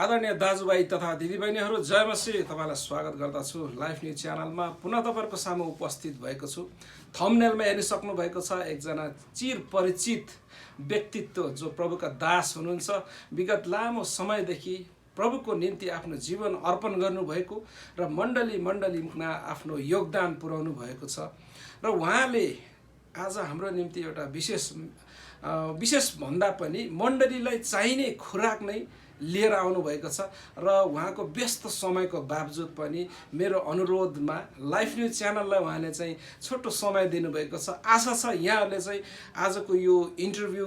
आदरणीय दाजुभाइ तथा दिदीबहिनीहरू जय मसी तपाईँलाई स्वागत गर्दछु लाइफ न्युज च्यानलमा। पुनः तपाईँहरूको सामु उपस्थित भएको छु। थम्बनेलमा हेरिसक्नु भएको छ एकजना चिर परिचित व्यक्तित्व जो प्रभुका दास हुनुहुन्छ। विगत लामो समयदेखि प्रभुको निम्ति आफ्नो जीवन अर्पण गर्नुभएको र मण्डलीमा आफ्नो योगदान पुर्याउनु भएको छ र उहाँले आज हाम्रो निम्ति एउटा विशेष भन्दा पनि मण्डलीलाई चाहिने खुराक नै लिएर आउनुभएको छ र उहाँको व्यस्त समयको बावजुद पनि मेरो अनुरोधमा लाइफ न्युज च्यानललाई उहाँले चाहिँ छोटो समय दिनुभएको छ। आशा छ यहाँहरूले चाहिँ आजको यो इन्टरभ्यू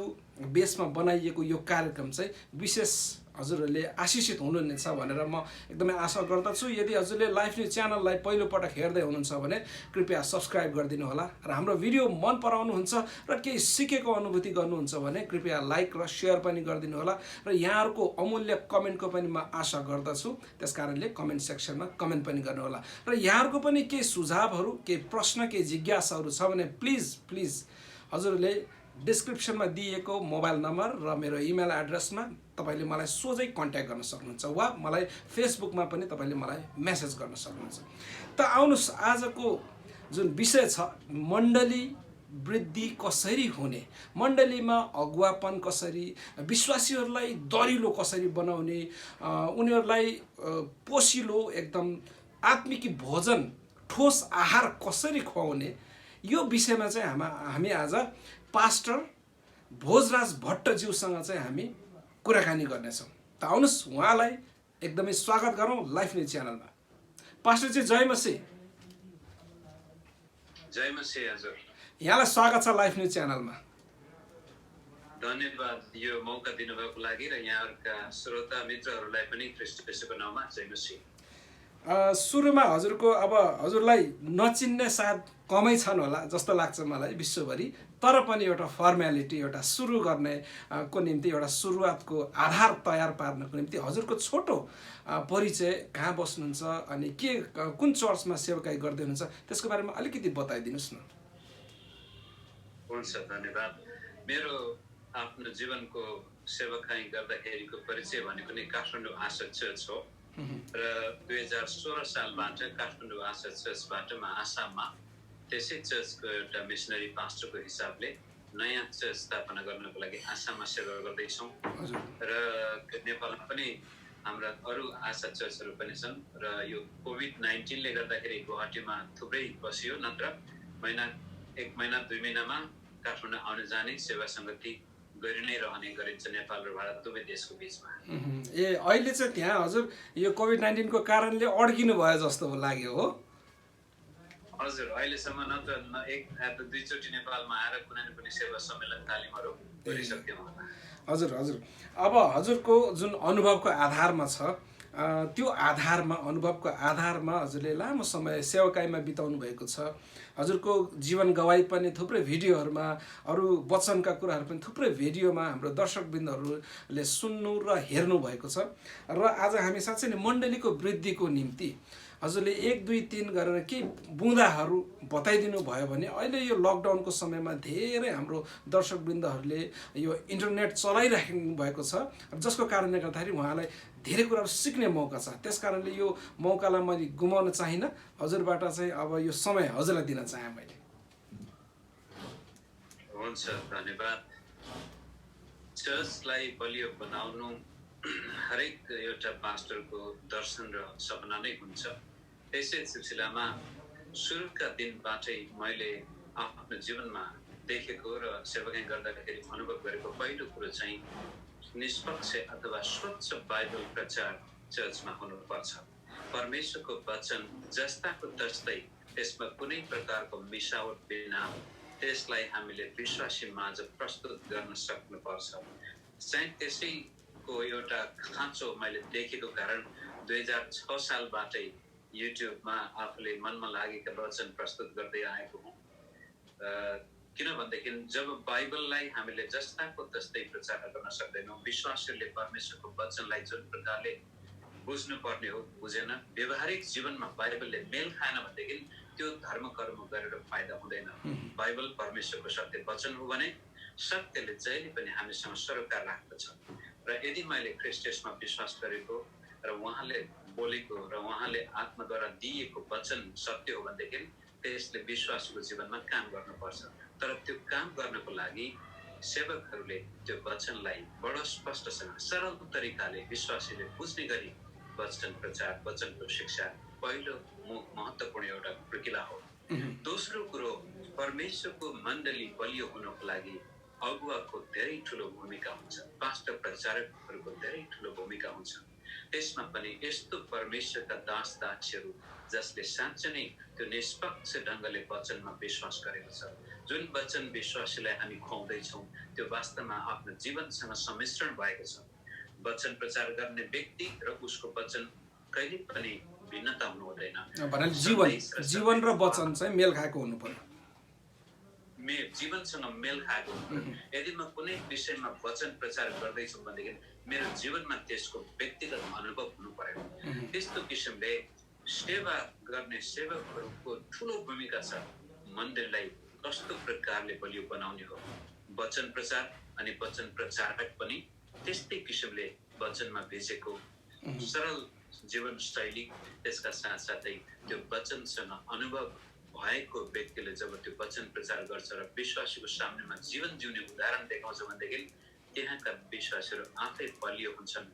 बेसमा बनाइएको यो कार्यक्रम चाहिँ विशेष हजुरहरूले आशिषित हुनुहुनेछ भनेर म एकदमै आशा गर्दछु। यदि हजुरले लाइफ न्युज च्यानललाई पहिलोपटक हेर्दै हुनुहुन्छ भने कृपया सब्सक्राइब गरिदिनु होला र हाम्रो भिडियो मन पराउनुहुन्छ र केही सिकेको अनुभूति गर्नुहुन्छ भने कृपया लाइक र सेयर पनि गरिदिनु होला र यहाँहरूको अमूल्य कमेन्टको पनि म आशा गर्दछु। त्यसकारणले कमेन्ट सेक्सनमा कमेन्ट पनि गर्नुहोला र यहाँहरूको पनि केही सुझावहरू, केही प्रश्न, केही जिज्ञासाहरू छ भने प्लिज हजुरले डिस्क्रिप्सनमा दिएको मोबाइल नम्बर र मेरो इमेल एड्रेसमा तपाईले मलाई सोझै कन्ट्याक्ट गर्न सक्नुहुन्छ वा मलाई फेसबुकमा पनि तपाईले मलाई मेसेज गर्न सक्नुहुन्छ। त आउनुस् आजको जुन विषय छ मण्डली वृद्धि कसरी हुने, मण्डलीमा अगुवापन कसरी, विश्वासीहरूलाई दरिलो कसरी बनाउने, उनीहरूलाई पोसिलो एकदम आत्मिक भोजन ठोस आहार कसरी खुवाउने, यो विषयमा चाहिँ हामी आज पास्टर भोजराज भट्टज्यूसँग चाहिँ हामी कुराकानी गर्नेछौँ। त आउनुहोस् उहाँलाई एकदमै स्वागत गरौँ लाइफ न्युज च्यानलमा। पास्टरजी जय मसी। जय मसी हजुर। यहाँलाई स्वागत छ लाइफ न्युज च्यानलमा। धन्यवाद यो मौका दिनुभएको लागि र यहाँहरूका श्रोता मित्रहरूलाई पनि ख्रीष्ट येशूको नाममा जय मसी। सुरुमा हजुरको अब हजुरलाई नचिन्ने सायद कमै छन् होला जस्तो लाग्छ मलाई विश्वभरि, तर पनि एउटा फर्मालिटी, एउटा सुरु गर्ने को निम्ति एउटा सुरुवातको आधार तयार पार्नको निम्ति हजुरको छोटो परिचय, कहाँ बस्नुहुन्छ अनि कुन चर्चमा सेवाकाई गर्दै हुनुहुन्छ त्यसको बारेमा अलिकति बताइदिनुहोस् न। हुन्छ, धन्यवाद। मेरो आफ्नो जीवनको सेवाकाई गर्दाखेरिको परिचय भनेको नै काठमाडौँ आशा चर्च हो र 2016 सालबाट काठमाडौँ आशा चर्चबाट म आसाममा त्यसै चर्चको एउटा मिसनरी पास्टरको हिसाबले नयाँ चर्च स्थापना गर्नको लागि आसाममा सेवा गर्दैछौँ र नेपालमा पनि हाम्रा अरू आशा चर्चहरू पनि छन् र यो कोभिड-19ले गर्दाखेरि गुवाहाटीमा थुप्रै बसियो, नत्र एक महिना 2 महिनामा काठमाडौँ आउने जाने सेवा सङ्गति गरि नै रहने गरिन्छ नेपाल र भारत दुवै देशको बिचमा। अहिले चाहिँ त्यहाँ हजुर यो कोभिड-19 को कारणले अड्किनु भयो जस्तो लाग्यो हो? हजुर, अहिलेसम्म नत्र एक या दुईचोटि नेपालमा आएर कुनै न कुनै सेवा सम्मेलन तालिमहरू गरिसक्यौँ होला। हजुर अब हजुरको जुन अनुभवको आधारमा छ त्यो अनुभवको आधारमा हजुरले लामो समय सेवाकाईमा बिताउनु भएको छ। हजुरको जीवन गवाई पनि थुप्रै भिडियोहरूमा, अरू वचनका कुराहरू पनि थुप्रै भिडियोमा हाम्रो दर्शकवृन्दहरूले सुन्नु र हेर्नु भएको छ र आज हामी साँच्चै नै मण्डलीको वृद्धिको निम्ति हजुरले 1, 2, 3 गरेर केही बुँदाहरू बताइदिनु भयो भने अहिले यो लकडाउनको समयमा धेरै हाम्रो दर्शकवृन्दहरूले यो इन्टरनेट चलाइराख्नु भएको छ जसको कारणले गर्दाखेरि उहाँलाई धेरै कुराहरू सिक्ने मौका छ। त्यसकारणले यो मौकालाई मैले गुमाउन चाहिनँ। हजुरबाट चाहिँ अब यो समय हजुरलाई दिन चाहे मैले। हुन्छ, धन्यवाद। चर्चलाई बलियो बनाउनु हरेक एउटा पास्टरको दर्शन र सपना नै हुन्छ। त्यसै सिलसिलामा सुरुका दिनबाटै मैले आफ्नो जीवनमा देखेको र सेवाकाई गर्दाखेरि अनुभव गरेको पहिलो कुरो चाहिँ निष्पक्ष अथवा स्वच्छ बाइबल प्रचार चर्चमा हुनुपर्छ। परमेश्वरको वचन जस्ताको तस्तै त्यसमा कुनै प्रकारको मिसावट बिना त्यसलाई हामीले विश्वासी माझ प्रस्तुत गर्न सक्नुपर्छ। चाहिँ त्यसैको एउटा खाँचो मैले देखेको कारण 2006 सालबाटै युट्युबमा आफूले मनमा लागेका वचन प्रस्तुत गर्दै आएको हुँ। किनभनेदेखि जब बाइबललाई हामीले जस्ताको तस्तै प्रचार गर्न सक्दैनौँ, विश्वासीहरूले परमेश्वरको वचनलाई जुन प्रकारले बुझ्नुपर्ने हो बुझेन, व्यवहारिक जीवनमा बाइबलले मेल खाएन भनेदेखि त्यो धर्म कर्म गरेर फाइदा हुँदैन। बाइबल परमेश्वरको सत्य वचन हो भने सत्यले जहिले पनि हामीसँग सरोकार राख्दछ। र यदि मैले ख्रीष्ट येशूमा विश्वास गरेको र उहाँले बोलेको र उहाँले आत्माद्वारा दिएको वचन सत्य हो भनेदेखि त्यसले विश्वासीको जीवनमा काम गर्नुपर्छ। तर त्यो काम गर्नको लागि सेवकहरूले त्यो वचनलाई बडो स्पष्टसँग सरल तरिकाले विश्वासीले बुझ्ने गरी वचन प्रचार, वचनको शिक्षा पहिलो महत्त्वपूर्ण एउटा प्रक्रिया हो। दोस्रो कुरो, परमेश्वरको मण्डली बलियो हुनको लागि अगुवाको धेरै ठुलो भूमिका हुन्छ। पास्टर प्रचारकहरूको धेरै ठुलो भूमिका हुन्छ। त्यसमा पनि यस्तो परमेश्वरका दास दासीहरू जसले साँच्चै नै त्यो निष्पक्ष ढङ्गले वचनमा विश्वास गरेको छ। जुन वचन विश्वासीलाई हामी खुवाउँदैछौँ त्यो वास्तवमा आफ्नो जीवनसँग सम्मिश्रण भएको छ। वचन प्रचार गर्ने व्यक्ति र उसको वचन कहिले पनि भिन्नता हुनु हुँदैन। जीवन र वचन चाहिँ मेल खाएको हुनु पर्यो। जीवनसँग मेल खाएको हुनु पर्यो। यदि म कुनै विषयमा वचन प्रचार गर्दैछु भनेदेखि मेरो जीवनमा त्यसको व्यक्तिगत अनुभव हुनु पर्यो। त्यस्तो किसिमले सेवा गर्ने सेवकहरूको ठुलो भूमिका छ मण्डलीलाई कस्तो प्रकारले बलियो बनाउने हो। वचन प्रचार अनि वचन प्रचारक पनि त्यस्तै किसिमले वचनमा भिजेको सरल जीवनशैली, त्यसका साथसाथै त्यो वचनसँग अनुभव भएको व्यक्तिले जब त्यो वचन प्रचार गर्छ र विश्वासीको सामनेमा जीवन जिउने उदाहरण देखाउँछ भनेदेखि त्यहाँका विश्वासीहरू आफै बलियो हुन्छन्।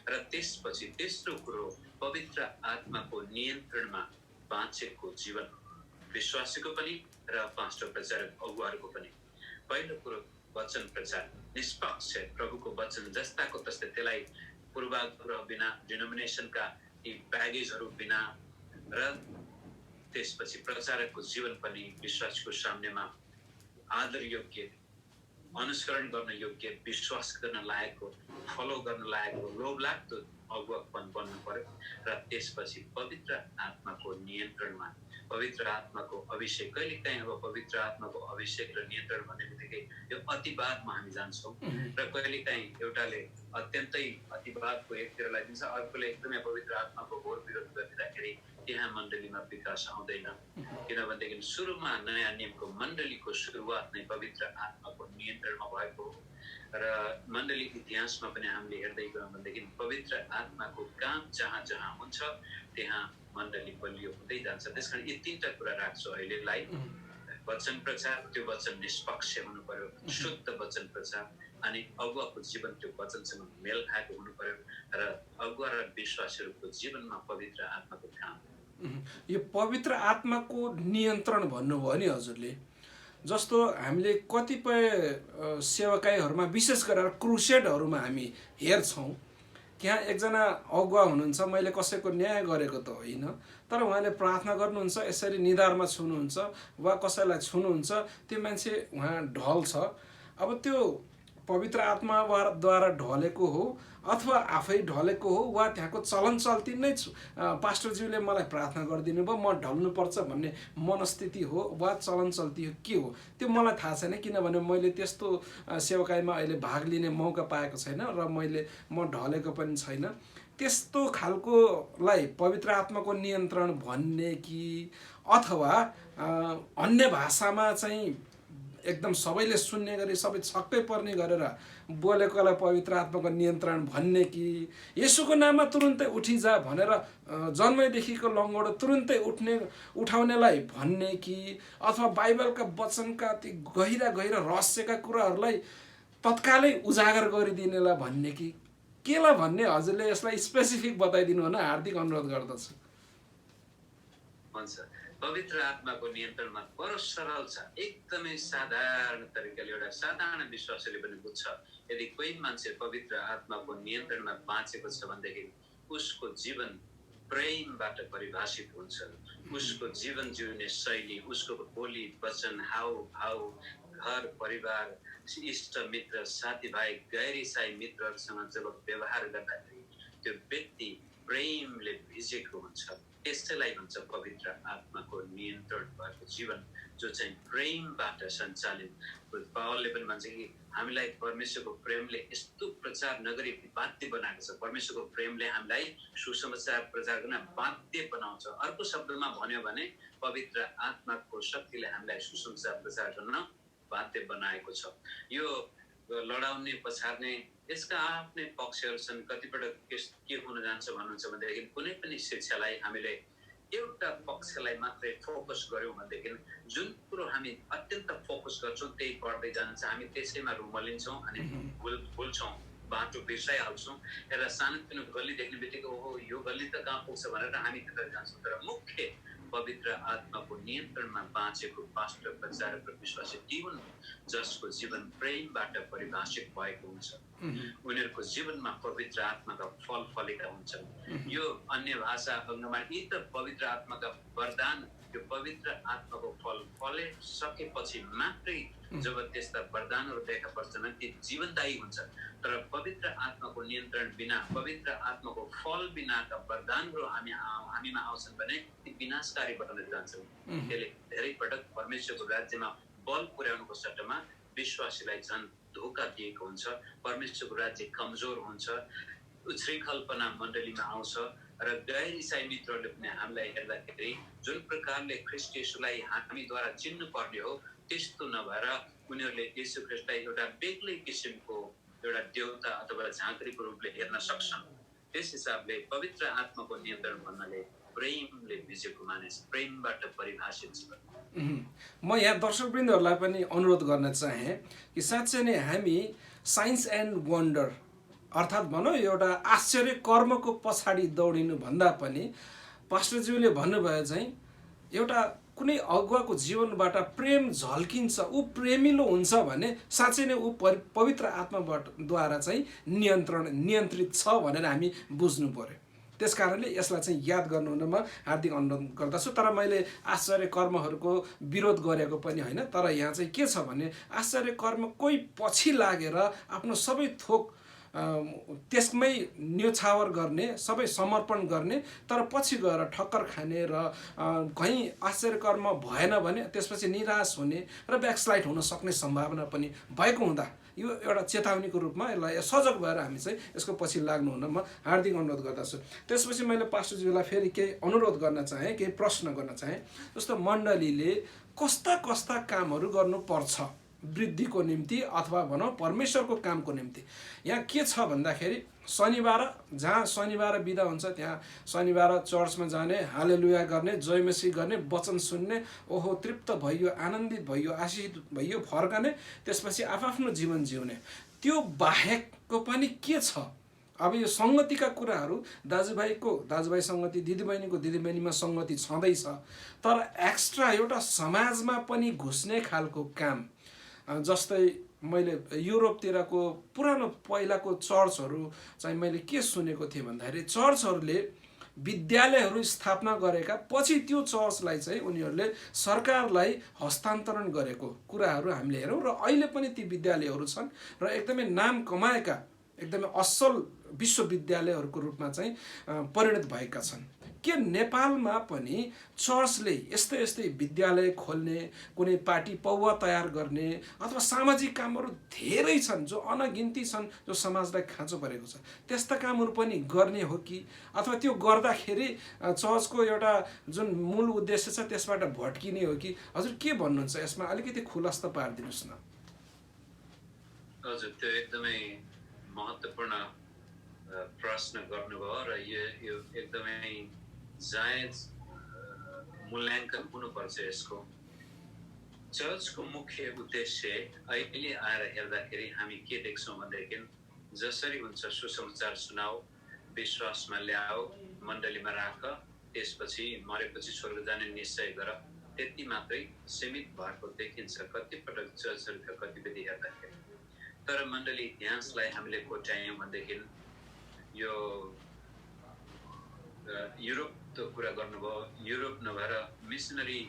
र त्यसपछि तेस्रो कुरो, पवित्र आत्माको नियन्त्रणमा बाँचेको जीवन विश्वासीको पनि र पास्टर प्रचारक अगुवाहरूको पनि। पहिलो कुरो, वचन प्रचार निष्पक्ष प्रभुको वचन जस्ताको तस्तै, त्यसलाई पूर्वाग्रह बिना, डिनोमिनेसनका यी ब्यागेजहरू बिना, र त्यसपछि प्रचारकको जीवन पनि विश्वासको सामनेमा आदर योग्य, अनुसरण गर्न योग्य, विश्वास गर्न लायकको, फलो गर्न लायकको, लोभलाग्दो अगुवापन बन्नु पर्यो। र त्यसपछि पवित्र आत्माको नियन्त्रणमा, पवित्र आत्माको अभिषेक। कहिले काहीँ अब पवित्र आत्माको अभिषेक र नियन्त्रण भन्ने बित्तिकै यो अतिवादमा हामी जान्छौँ र कहिले काहीँ एउटाले अत्यन्तै अतिवादको एकतिर लगाइदिन्छ, अर्कोले एकदमै पवित्र आत्माको घोर विरोध गरिदिँदाखेरि त्यहाँ मण्डलीमा विकास आउँदैन। किनभनेदेखि सुरुमा नयाँ नियमको मण्डलीको सुरुवात नै पवित्र आत्माको नियन्त्रणमा भएको हो। र मण्डली इतिहासमा पनि हामीले हेर्दै गयौँ भनेदेखि पवित्र आत्माको काम जहाँ जहाँ हुन्छ त्यहाँ मण्डली बलियो हुँदै जान्छ। त्यसकारण यी तीनटा कुरा राख्छु अहिलेलाई। वचन प्रचार, त्यो वचन निष्पक्ष हुनु पर्यो, शुद्ध वचन प्रचार, अनि अगुवाको जीवन त्यो वचनसँग मेल खाएको हुनु पर्यो, र अगुवा र विश्वासीहरूको जीवनमा पवित्र आत्माको काम। यो पवित्र आत्माको नियन्त्रण भन्नुभयो नि हजुरले, जस्तो हामीले कतिपय सेवाकाईहरूमा विशेष गरेर क्रुसेडहरूमा हामी हेर्छौँ, त्यहाँ एकजना अगुवा हुनुहुन्छ, मैले कसैको न्याय गरेको त होइन, तर उहाँले प्रार्थना गर्नुहुन्छ, यसरी निधारमा छुनुहुन्छ वा कसैलाई छुनुहुन्छ, त्यो मान्छे उहाँ ढल्छ। अब त्यो पवित्र आत्माद्वारा ढलेको हो अथवा आफै ढलेको हो वा त्यहाँको चलन चल्ती नै पास्टरज्यूले मलाई प्रार्थना गरिदिनु भयो, म ढल्नुपर्छ भन्ने मनस्थिति हो वा चलन चल्ती हो, के हो त्यो मलाई थाहा छैन। किनभने मैले त्यस्तो सेवाकाईमा अहिले भाग लिने मौका पाएको छैन र म ढलेको पनि छैन। त्यस्तो खालकोलाई पवित्र आत्माको नियन्त्रण भन्ने कि अथवा अन्य भाषामा चाहिँ एकदम सबैले सुन्ने गरी सबै छक्कै पर्ने गरेर बोलेकोलाई पवित्र आत्माको नियन्त्रण भन्ने कि येशूको नाममा तुरुन्तै उठिजा भनेर जन्मैदेखिको लङ्गडो तुरुन्तै उठाउनेलाई भन्ने कि अथवा बाइबलका वचनका ती गहिरा गहिरा रहस्यका कुराहरूलाई तत्कालै उजागर गरिदिनेलाई भन्ने कि केलाई भन्ने, हजुरले यसलाई स्पेसिफिक बताइदिनु भन, हार्दिक अनुरोध गर्दछु। हुन्छ, पवित्र आत्माको नियन्त्रणमा बडो सरल छ, एकदमै साधारण तरिकाले एउटा साधारण विश्वासले पनि बुझ्छ। यदि कोही मान्छे पवित्र आत्माको नियन्त्रणमा बाँचेको छ भनेदेखि उसको जीवन प्रेमबाट परिभाषित हुन्छ। उसको जीवन जिउने शैली, उसको बोली वचन, हावभाव, घर परिवार, इष्ट मित्र, साथीभाइ, गैर इसाई मित्रहरूसँग जब व्यवहार गर्दाखेरि त्यो व्यक्ति प्रेमले भिजेको हुन्छ। त्यसैलाई भन्छ पवित्र आत्माको नियन्त्रण भएको जीवन, जो चाहिँ प्रेमबाट सञ्चालित। पावलले पनि भन्छ कि हामीलाई परमेश्वरको प्रेमले यस्तो प्रचार नगरी बाध्य बनाएको छ। परमेश्वरको प्रेमले हामीलाई सुसमाचार प्रचार गर्न बाध्य बनाउँछ। अर्को शब्दमा भन्यो भने पवित्र आत्माको शक्तिले हामीलाई सुसमाचार प्रचार गर्न बाध्य बनाएको छ। यो लडाउने पछार्ने यसका आफ्नै पक्षहरू छन्। कतिपटक के हुन जान्छ भन्नुहुन्छ भनेदेखि कुनै पनि शिक्षालाई हामीले एउटा पक्षलाई मात्रै फोकस गर्यौँ भनेदेखि जुन कुरो हामी अत्यन्त फोकस गर्छौँ त्यही बढ्दै जान्छ, हामी त्यसैमा रुमलिन्छौँ अनि भुल्छौँ, बाटो बिर्साइहाल्छौँ। एउटा सानोतिनो गल्ली देख्ने बित्तिकै ओहो यो गल्ली त कहाँ पुग्छ भनेर हामी त्यता जान्छौँ। तर मुख्य पवित्र आत्माको नियन्त्रणमा बाँचेको पास्टर, प्रचारक र विश्वासी जीवन जसको जीवन प्रेमबाट परिभाषित भएको हुन्छ, उनीहरूको जीवनमा पवित्र आत्माका फल फलेका हुन्छन्। यो अन्य भाषा अङ्गमा यी त पवित्र आत्माका वरदान, यो पवित्र आत्माको फल फलिसकेपछि मात्रै जब त्यस्ता वरदानहरू देखा पर्छन् ती जीवनदायी हुन्छ। तर पवित्र आत्माको नियन्त्रण बिना, पवित्र आत्माको फल बिनाका वरदानहरू हामीमा आउँछन् भने ती विनाशकारी बन्न जान्छन्। त्यसले धेरै पटक परमेश्वरको राज्यमा बल पुर्याउनुको सट्टामा विश्वासीलाई झन् धोका दिएको हुन्छ। परमेश्वरको राज्य कमजोर हुन्छ, उच्छृङ्खलपना मण्डलीमा आउँछ र गैर इसाई मित्रहरूले पनि हामीलाई हेर्दाखेरि जुन प्रकारले ख्रीष्ट येशूलाई हामीद्वारा चिन्नु पर्ने हो त्यस्तो नभएर उनीहरूले येशू ख्रीष्टलाई एउटा बेग्लै किसिमको एउटा देवता अथवा झाँक्रीको रूपले हेर्न सक्छन्। त्यस हिसाबले पवित्र आत्माको नियन्त्रण भन्नाले प्रेमले भिजेको मानिस, प्रेमबाट परिभाषित छ। म यहाँ दर्शकवृन्दहरूलाई पनि अनुरोध गर्न चाहेँ कि साँच्चै नै हामी साइन्स एन्ड वन्डर अर्थात् भनौँ एउटा आश्चर्य कर्मको पछाडि दौडिनु भन्दा पनि पास्टरज्यूले भन्नुभयो चाहिँ एउटा कुनै अगुवाको जीवनबाट प्रेम झल्किन्छ, ऊ प्रेमिलो हुन्छ भने साँच्चै नै ऊ पवित्र आत्माद्वारा चाहिँ नियन्त्रित छ भनेर हामी बुझ्नु पर्यो। त्यस कारणले यसलाई चाहिँ याद गर्नुहुन म हार्दिक अनुरोध गर्दछु। तर मैले आश्चर्य कर्महरूको विरोध गरेको पनि होइन, तर यहाँ चाहिँ के छ भने आश्चर्य कर्म कोही पछि लागेर आफ्नो सबै थोक त्यसमै न्योछावर गर्ने, सबै समर्पण गर्ने, तर पछि गएर ठक्कर खाने र कहीँ आश्चर्य कर्म भएन भने त्यसपछि निराश हुने र ब्याकस्लाइड हुन सक्ने सम्भावना पनि भएको हुँदा यो एउटा चेतावनीको रूपमा यसलाई सजग भएर हामी चाहिँ यसको पछि लाग्नुहुन म हार्दिक अनुरोध गर्दछु। त्यसपछि मैले पास्टरज्यूलाई फेरि केही अनुरोध गर्न चाहेँ, केही प्रश्न गर्न चाहेँ। जस्तो मण्डलीले कस्ता कस्ता कामहरू गर्नुपर्छ वृद्धिको निम्ति अथवा भनौँ परमेश्वरको कामको निम्ति। यहाँ के छ भन्दाखेरि शनिबार, जहाँ शनिबार बिदा हुन्छ त्यहाँ शनिबार चर्चमा जाने, हालेलुया गर्ने, जयमसी गर्ने, वचन सुन्ने, ओहो तृप्त भइयो, आनन्दित भइयो, आशिषित भइयो, फर्कने, त्यसपछि आफ्नो जीवन जिउने। त्यो बाहेकको पनि के छ? अब यो सङ्गतिका कुराहरू दाजुभाइ सङ्गति, दिदीबहिनीको दिदीबहिनीमा सङ्गति छँदैछ, तर एक्स्ट्रा एउटा समाजमा पनि घुस्ने खालको काम, जस्तै मैले युरोपतिरको पुरानो पहिलाको चर्चहरू चाहिँ मैले के सुनेको थिएँ भन्दाखेरि चर्चहरूले विद्यालयहरू स्थापना गरेका पछि त्यो चर्चलाई चाहिँ उनीहरूले सरकारलाई हस्तान्तरण गरेको कुराहरू हामीले हेरौँ र अहिले पनि ती विद्यालयहरू छन् र एकदमै नाम कमाएका एकदमै असल विश्वविद्यालयहरूको रूपमा चाहिँ परिणत भएका छन्। के नेपालमा पनि चर्चले यस्तै विद्यालय खोल्ने, कुनै पार्टी पौवा तयार गर्ने अथवा सामाजिक कामहरू धेरै छन् जो अनगिन्ती छन्, जो समाजलाई खाँचो परेको छ, त्यस्ता कामहरू पनि गर्ने हो कि अथवा त्यो गर्दाखेरि चर्चको एउटा जुन मूल उद्देश्य छ त्यसबाट भट्किने हो कि? हजुर के भन्नुहुन्छ यसमा? अलिकति खुलस्त पारिदिनुहोस् न। हजुर, त्यो एकदमै महत्त्वपूर्ण प्रश्न गर्नुभयो र यो एकदमै जायज मूल्याङ्कन हुनुपर्छ यसको। चर्चको मुख्य उद्देश्य अहिले आएर हेर्दाखेरि हामी के देख्छौँ भनेदेखि जसरी हुन्छ सुसमाचार सुनाऊ, विश्वासमा ल्याऊ, मण्डलीमा राख, त्यसपछि मरेपछि स्वर्ग जाने निश्चय गर, त्यति मात्रै सीमित भएको देखिन्छ कतिपटक चर्चहरूका गतिविधि हेर्दाखेरि। तर मण्डली इतिहासलाई हामीले कोट्यायौँ भनेदेखि यो युरोपको कुरा गर्नुभयो, युरोप नभएर मिसनरी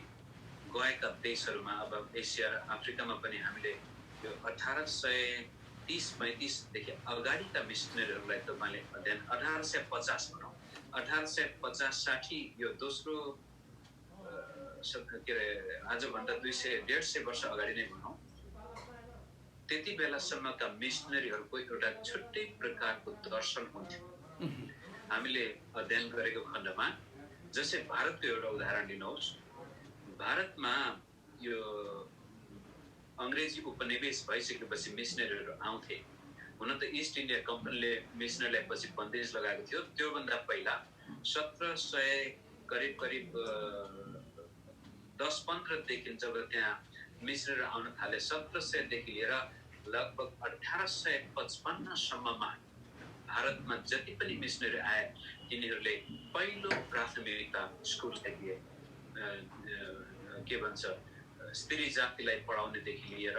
गएका देशहरूमा, अब एसिया र अफ्रिकामा पनि हामीले यो 1830-35देखि अगाडिका मिसनरीहरूलाई तपाईँले अध्ययन 1850 भनौँ, 1850-60 यो दोस्रो के अरे आजभन्दा 200-150 वर्ष अगाडि नै भनौँ, त्यति बेलासम्मका मिसनरीहरूको एउटा छुट्टै प्रकारको दर्शन हुन्थ्यो। हामीले अध्ययन गरेको खण्डमा जस्तै भारतको एउटा उदाहरण लिनुहोस्। भारतमा यो अङ्ग्रेजी उपनिवेश भइसकेपछि मिसनरीहरू आउँथे। हुन त इस्ट इन्डिया कम्पनीले मिसनरीलाई पछि बन्देज लगाएको थियो। त्योभन्दा पहिला 1700 करिब 10-15 देखि जब त्यहाँ मिसनरीहरू आउन थाले 1700 देखि लिएर लगभग 1855 सम्ममा भारतमा जति पनि मिसनरी आए तिनीहरूले पहिलो प्राथमिकता स्कुललाई दिए। के भन्छ स्त्री जातिलाई पढाउनेदेखि लिएर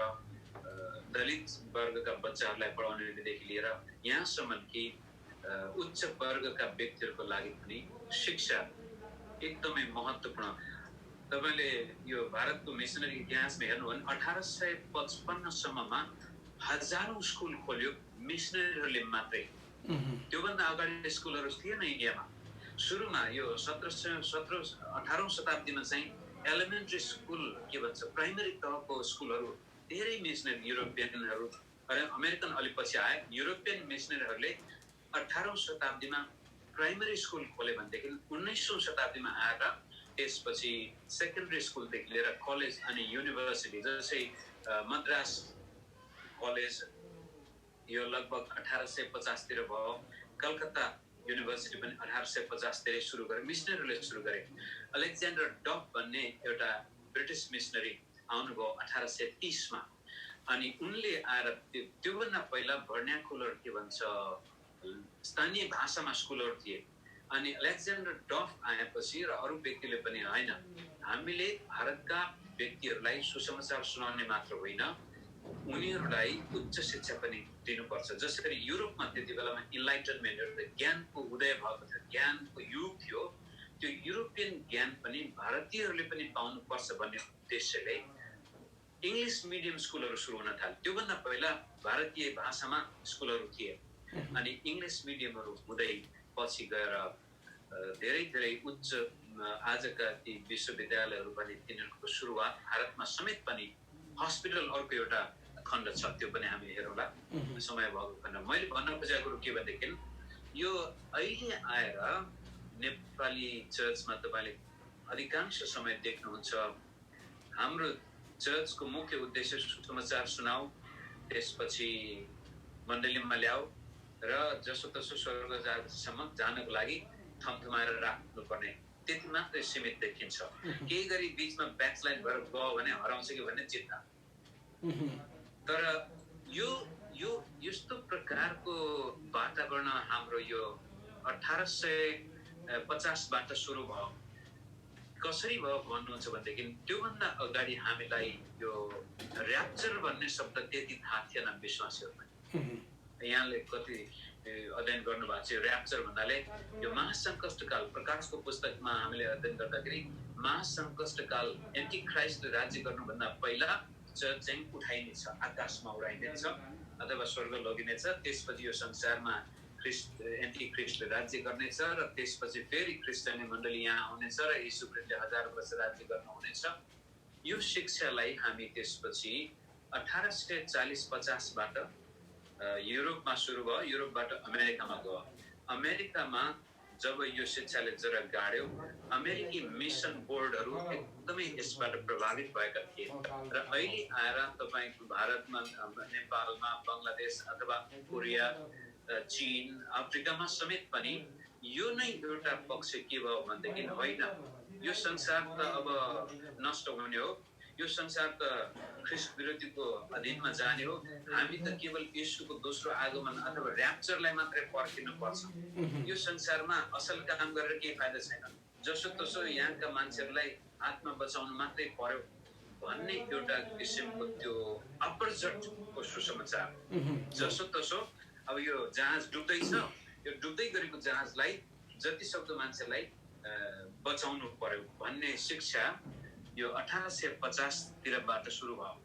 दलित वर्गका बच्चाहरूलाई पढाउनेदेखि लिएर यहाँसम्म कि उच्च वर्गका व्यक्तिहरूको लागि पनि शिक्षा एकदमै महत्त्वपूर्ण। तपाईले यो भारतको मिसनरी इतिहासमा हेर्नु भने 1855 सम्ममा हजारौं स्कुल खोल्यो मिसनरीहरूले मात्रै। त्योभन्दा अगाडि स्कुलहरू थिएन इन्डियामा। सुरुमा यो 18औं शताब्दीमा चाहिँ एलिमेन्ट्री स्कुल के भन्छ प्राइमरी तहको स्कुलहरू धेरै मिसनरी युरोपियनहरू अमेरिकन अलि पछि आए। युरोपियन मिसनरीहरूले 18औं शताब्दीमा प्राइमरी स्कुल खोले भनेदेखि 19औं शताब्दीमा आएर त्यसपछि सेकेन्डरी स्कुलदेखि लिएर कलेज अनि युनिभर्सिटी जस्तै मद्रास कलेज यो लगभग 1850 तिर भयो। कलकत्ता युनिभर्सिटी पनि 1850 तिर सुरु गरे, मिसनरीहरूले सुरु गरे। अलेक्जेन्डर डफ भन्ने एउटा ब्रिटिस मिसनरी आउनुभयो 1830 मा। अनि उनले आएर त्योभन्दा पहिला भर्नाकुलर के भन्छ स्थानीय भाषामा स्कुलहरू थिए। अनि अलेक्जेन्डर डफ आएपछि र अरू व्यक्तिले पनि हैन हामीले भारतका व्यक्तिहरूलाई सुसमाचार सुनाउने मात्र होइन उनीहरूलाई उच्च शिक्षा पनि दिनुपर्छ। जसरी युरोपमा त्यति बेलामा इन्लाइटनमेन्ट एउटा ज्ञानको उदय भएको थियो, ज्ञानको युग थियो। त्यो युरोपियन ज्ञान पनि भारतीयहरूले पनि पाउनुपर्छ भन्ने उद्देश्यले इङ्ग्लिस मिडियम स्कुलहरू सुरु हुन थाले। त्योभन्दा पहिला भारतीय भाषामा स्कुलहरू थिए। अनि इङ्ग्लिस मिडियमहरू हुँदै पछि गएर धेरै धेरै उच्च आजका ती विश्वविद्यालयहरू पनि तिनीहरूको सुरुवात भारतमा समेत पनि हस्पिटल अर्को एउटा खण्ड छ, त्यो पनि हामी हेरौँला समय भएको खण्ड। मैले भन्न खोजेको कुरो के भनेदेखि यो अहिले आएर नेपाली चर्चमा तपाईँले अधिकांश समय देख्नुहुन्छ हाम्रो चर्चको मुख्य उद्देश्य सुसमाचार सुनाऊ, त्यसपछि मण्डलीमा ल्याऊ र जसोतसो स्वर्गसम्म जानको लागि थमथमाएर राख्नुपर्ने त्यति मात्रै सीमित देखिन्छ। केही गरी बिचमा ब्याकस्लाइड भएर गयो भने हराउँछ कि भन्ने चिन्ता। तर यो यस्तो प्रकारको वातावरण हाम्रो यो 1850 बाट सुरु भयो। कसरी भयो भन्नुहुन्छ भनेदेखि त्योभन्दा अगाडि हामीलाई यो र्याप्चर भन्ने शब्द त्यति थाहा थिएन विश्वासीहरूलाई। यहाँले कति अध्ययन गर्नु भएको छ र्याप्चर भन्नाले यो महासङ्कष्टकाल प्रकाशको पुस्तकमा हामीले अध्ययन गर्दाखेरि महासङ्कष्टकाल एन्टी ख्राइस्ट राज्य गर्नुभन्दा पहिला चर्च चाहिँ उठाइनेछ, आकाशमा उडाइनेछ अथवा स्वर्ग लगिनेछ। त्यसपछि यो संसारमा एन्टी ख्रिस्टले राज्य गर्नेछ र त्यसपछि फेरि क्रिस्चियन मण्डली यहाँ आउनेछ र यीशु ख्रिस्टले 1000 वर्ष राज्य गर्नुहुनेछ। यो शिक्षालाई हामी त्यसपछि 1840-50 बाट युरोपमा सुरु भयो, युरोपबाट अमेरिकामा गयो। अमेरिकामा जब यो शिक्षाले जरा गाड्यो अमेरिकी मिसन बोर्डहरू एकदमै यसबाट प्रभावित भएका थिए र अहिले आएर तपाईको भारतमा, नेपालमा, बङ्गलादेश अथवा कोरिया, चीन, अफ्रिकामा समेत पनि यो नै एउटा पक्ष के भयो भनेदेखि होइन यो संसार त अब नष्ट हुने हो, यो संसार त ख्रिस्ट विरोधीको अधीनमा जाने हो, हामी त केवल येशूको दोस्रो आगमन अथवा र्याप्चरलाई मात्रै पर्खिनु पर्छ। यो संसारमा असल काम गरेर केही फाइदा छैन, जसोतसो यहाँका मान्छेहरूलाई आत्मा बचाउनु मात्रै पर्यो भन्ने एउटा किसिमको त्यो अपरजटको सुसमाचार। जसोतसो अब यो जहाज डुब्दैछ, यो डुब्दै गरेको जहाजलाई जति सक्दो मान्छेलाई बचाउनु पर्यो भन्ने शिक्षा यो 1850 तिरबाट सुरु भयो।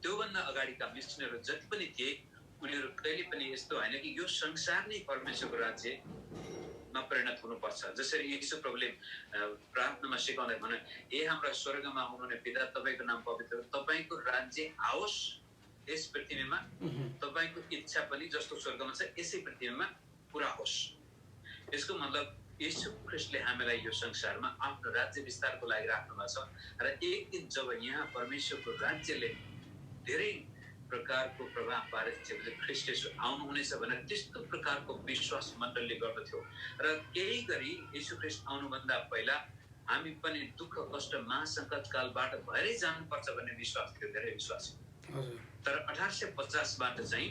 त्योभन्दा अगाडिका मिसनरीहरू जति पनि थिए उनीहरू कहिले पनि यस्तो होइन कि यो संसार नै परमेश्वरको राज्यमा परिणत हुनुपर्छ। जसरी यीशु प्रभुले प्रार्थनामा सिकाउँदै भने हे हाम्रा स्वर्गमा हुनुहुने पिता तपाईँको नाम पवित्र, तपाईँको राज्य आओस् यस पृथ्वीमा, तपाईँको इच्छा पनि जस्तो स्वर्गमा छ यसै पृथ्वीमा पुरा होस्। यसको मतलब यीशु ख्रिस्टले हामीलाई यो संसारमा आफ्नो राज्य विस्तारको लागि राख्नु भएको छ र एक दिन जब यहाँ परमेश्वरको राज्यले धेरै प्रकारको प्रभाव पारेको थियो ख्रीष्ट येशू आउनुहुनेछ भनेर त्यस्तो प्रकारको विश्वास मण्डलले गर्दथ्यो र केही गरी येशू ख्रीष्ट आउनुभन्दा पहिला हामी पनि दुःख कष्ट महासङ्कट कालबाट भएरै जानुपर्छ भन्ने विश्वास थियो धेरै विश्वास। तर 1850बाट चाहिँ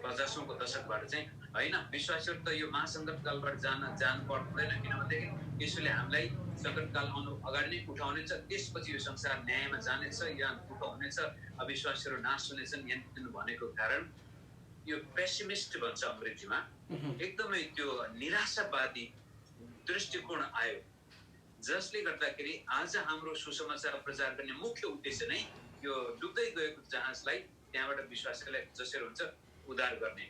50औं दशकबाट चाहिँ हैन विश्वासहरू त यो महासङ्कट कालबाट जानु पर्दैन किनभनेदेखि यसले हामीलाई सङ्कटकाल आउनु अगाडि नै उठाउनेछ त्यसपछि यो संसार न्यायमा जानेछ या दुःख हुनेछ अविश्वासीहरू नाश हुनेछन् यहाँ भनेको कारण यो पेसिमिस्ट भन्छ अङ्ग्रेजीमा एकदमै त्यो निराशावादी दृष्टिकोण आयो जसले गर्दाखेरि आज हाम्रो सुसमाचार प्रचार गर्ने मुख्य उद्देश्य नै यो डुब्दै गएको जहाजलाई त्यहाँबाट विश्वासीलाई जसरी हुन्छ उद्धार गर्ने।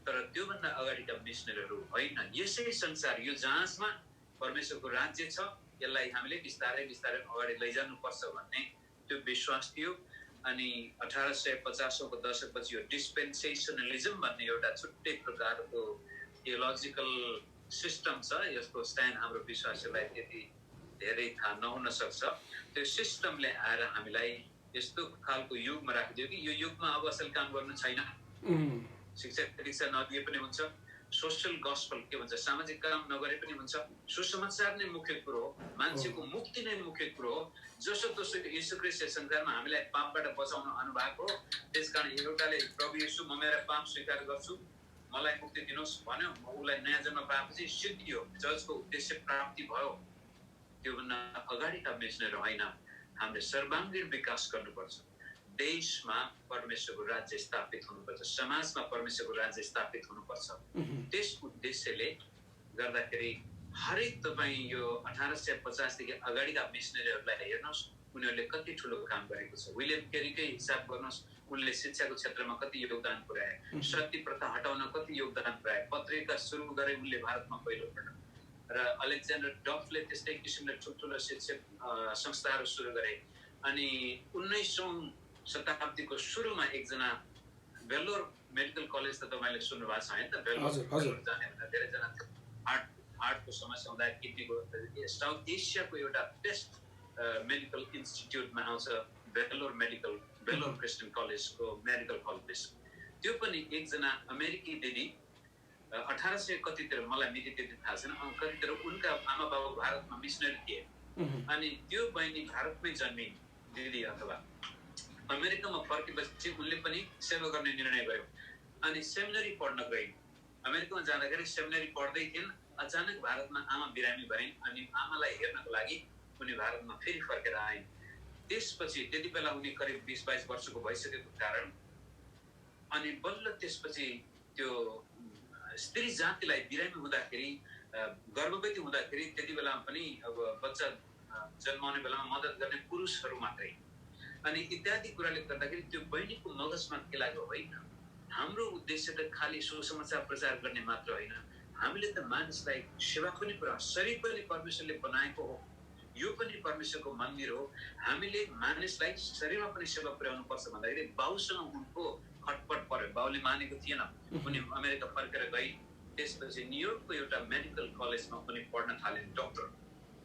तर त्योभन्दा अगाडिका मिसनरीहरू होइन यसै संसार यो जहाजमा परमेश्वरको राज्य छ यसलाई हामीले बिस्तारै बिस्तारै अगाडि लैजानुपर्छ भन्ने त्यो विश्वास थियो। अनि 1850औं दशकपछि यो डिस्पेन्सेसनलिजम भन्ने एउटा छुट्टै प्रकारको थियोलोजिकल सिस्टम छ यसको स्ट्यान्ड हाम्रो विश्वासीलाई त्यति धेरै थाहा नहुन सक्छ। त्यो सिस्टमले आएर हामीलाई यस्तो खालको युगमा राखिदियो कि यो युगमा अब असल काम गर्नु छैन शिक्षा दीक्षा नदिए पनि हुन्छ सोशल गस्पल के भन्छ सामाजिक काम नगरे पनि हुन्छ सुसमाचार नै मुख्य कुरो हो मान्छेको मुक्ति नै मुख्य कुरो हो जसो तसो येशू ख्रीष्ट संसारमा हामीलाई पापबाट बचाउन आउनुभएको हो। त्यसकारण एउटाले प्रभु येशू म मेरो पाप स्वीकार गर्छु मलाई मुक्ति दिनुहोस् भन्यो उसलाई नयाँ जन्म पाएपछि सिद्धियो जजको उद्देश्य प्राप्ति भयो। त्योभन्दा अगाडिका मिसनहरू होइन हामीले सर्वाङ्गीण विकास गर्नुपर्छ देशमा परमेश्वरको राज्य स्थापित हुनुपर्छ समाजमा परमेश्वरको राज्य स्थापित हुनुपर्छ। त्यस उद्देश्यले गर्दाखेरि हरेक तपाईँ यो 1850 देखि अगाडिका मिसनरीहरूलाई हेर्नुहोस् उनीहरूले कति ठुलो काम गरेको छ। विलियम केरीकै हिसाब गर्नुहोस् उनले शिक्षाको क्षेत्रमा कति योगदान पुर्याए सती प्रथा हटाउन कति योगदान पुर्याए पत्रिका सुरु गरे उनले भारतमा पहिलोपल्ट र अलेक्जेन्डर डफले त्यस्तै किसिमले ठुल्ठुलो शिक्षक संस्थाहरू सुरु गरे। अनि 19औं शताब्दीको सुरुमा एकजना भेल्लोर मेडिकल कलेज त तपाईँले सुन्नु भएको छ हैन त भेल्लोर जाने भन्दा धेरैजना हार्टको समस्या हुँदा किडनीको साउथ एसियाको एउटा बेस्ट मेडिकल इन्स्टिट्युटमा आउँछ भेल्लोर क्रिस्चियन कलेजको मेडिकल कलेज। त्यो पनि एकजना अमेरिकी दिदी 1800 कतितिर मलाई मिति त्यति थाहा छैन कतितिर उनका आमा बाबु भारतमा मिसनरी थिए अनि त्यो बहिनी भारतमै जन्मिन् दिदी अथवा अमेरिकामा फर्केपछि उनले पनि सेवा गर्ने निर्णय गर्यो अनि सेमिनरी पढ्न गइन्। अमेरिकामा जाँदाखेरि सेमिनरी पढ्दै थिइन् अचानक भारतमा आमा बिरामी भइन् अनि आमालाई हेर्नको लागि उनी भारतमा फेरि फर्केर आइन्। त्यसपछि त्यति बेला उनी करिब 20-22 वर्षको भइसकेको कारण अनि बल्ल त्यसपछि त्यो स्त्री जातिलाई बिरामी हुँदाखेरि गर्भवती हुँदाखेरि त्यति बेला पनि अब बच्चा जन्माउने बेलामा मद्दत गर्ने पुरुषहरू मात्रै अनि इत्यादि कुराले गर्दाखेरि त्यो बहिनीको मगजमा के लाग्यो होइन हाम्रो उद्देश्य त खाली सुसमाचार प्रचार गर्ने मात्र होइन हामीले त मानिसलाई सेवा पनि पुरा शरीर पनि परमेश्वरले बनाएको हो यो पनि परमेश्वरको मन्दिर हो हामीले मानिसलाई शरीरमा पनि सेवा पुर्याउनु पर्छ भन्दाखेरि बाउसँग उनको खटपट पर्यो बाउले मानेको थिएन उनी अमेरिका फर्केर गई। त्यसपछि न्युयोर्कको एउटा मेडिकल कलेजमा उनी पढ्न थालिन् डक्टर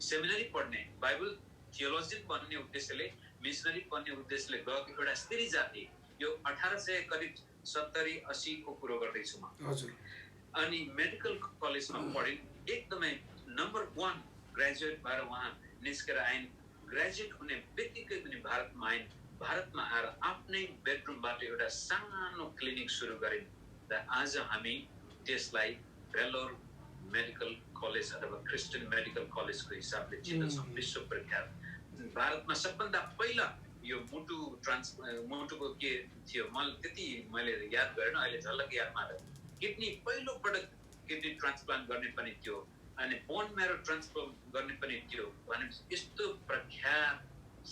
सेमिनरी पढ्ने बाइबल थियोलोजियन बन्ने उद्देश्यले मिसनरी बन्ने उद्देश्यले गएको एउटा स्त्री जाति यो 1800 करिब 70-80 को कुरो गर्दैछु म अनि मेडिकल कलेजमा पढिन् एकदमै नम्बर 1 ग्रेजुएट भएर उहाँ निस्केर आइन्। ग्रेजुएट हुने बित्तिकै पनि भारतमा आइन् भारतमा आएर आफ्नै बेडरुमबाट एउटा सानो क्लिनिक सुरु गरिन् र आज हामी त्यसलाई भेल्लोर मेडिकल कलेज अथवा क्रिस्चियन मेडिकल कलेजको हिसाबले चिन्दछौँ विश्व प्रख्यात। भारतमा सबभन्दा पहिला यो मुटुको के थियो मैले याद गरेन अहिले झलक यादमा आयो किडनी पहिलो पटक किडनी ट्रान्सप्लान्ट गर्ने पनि थियो अनि बोन मेरो ट्रान्सप्लान्ट गर्ने पनि थियो भनेपछि यस्तो प्रख्यात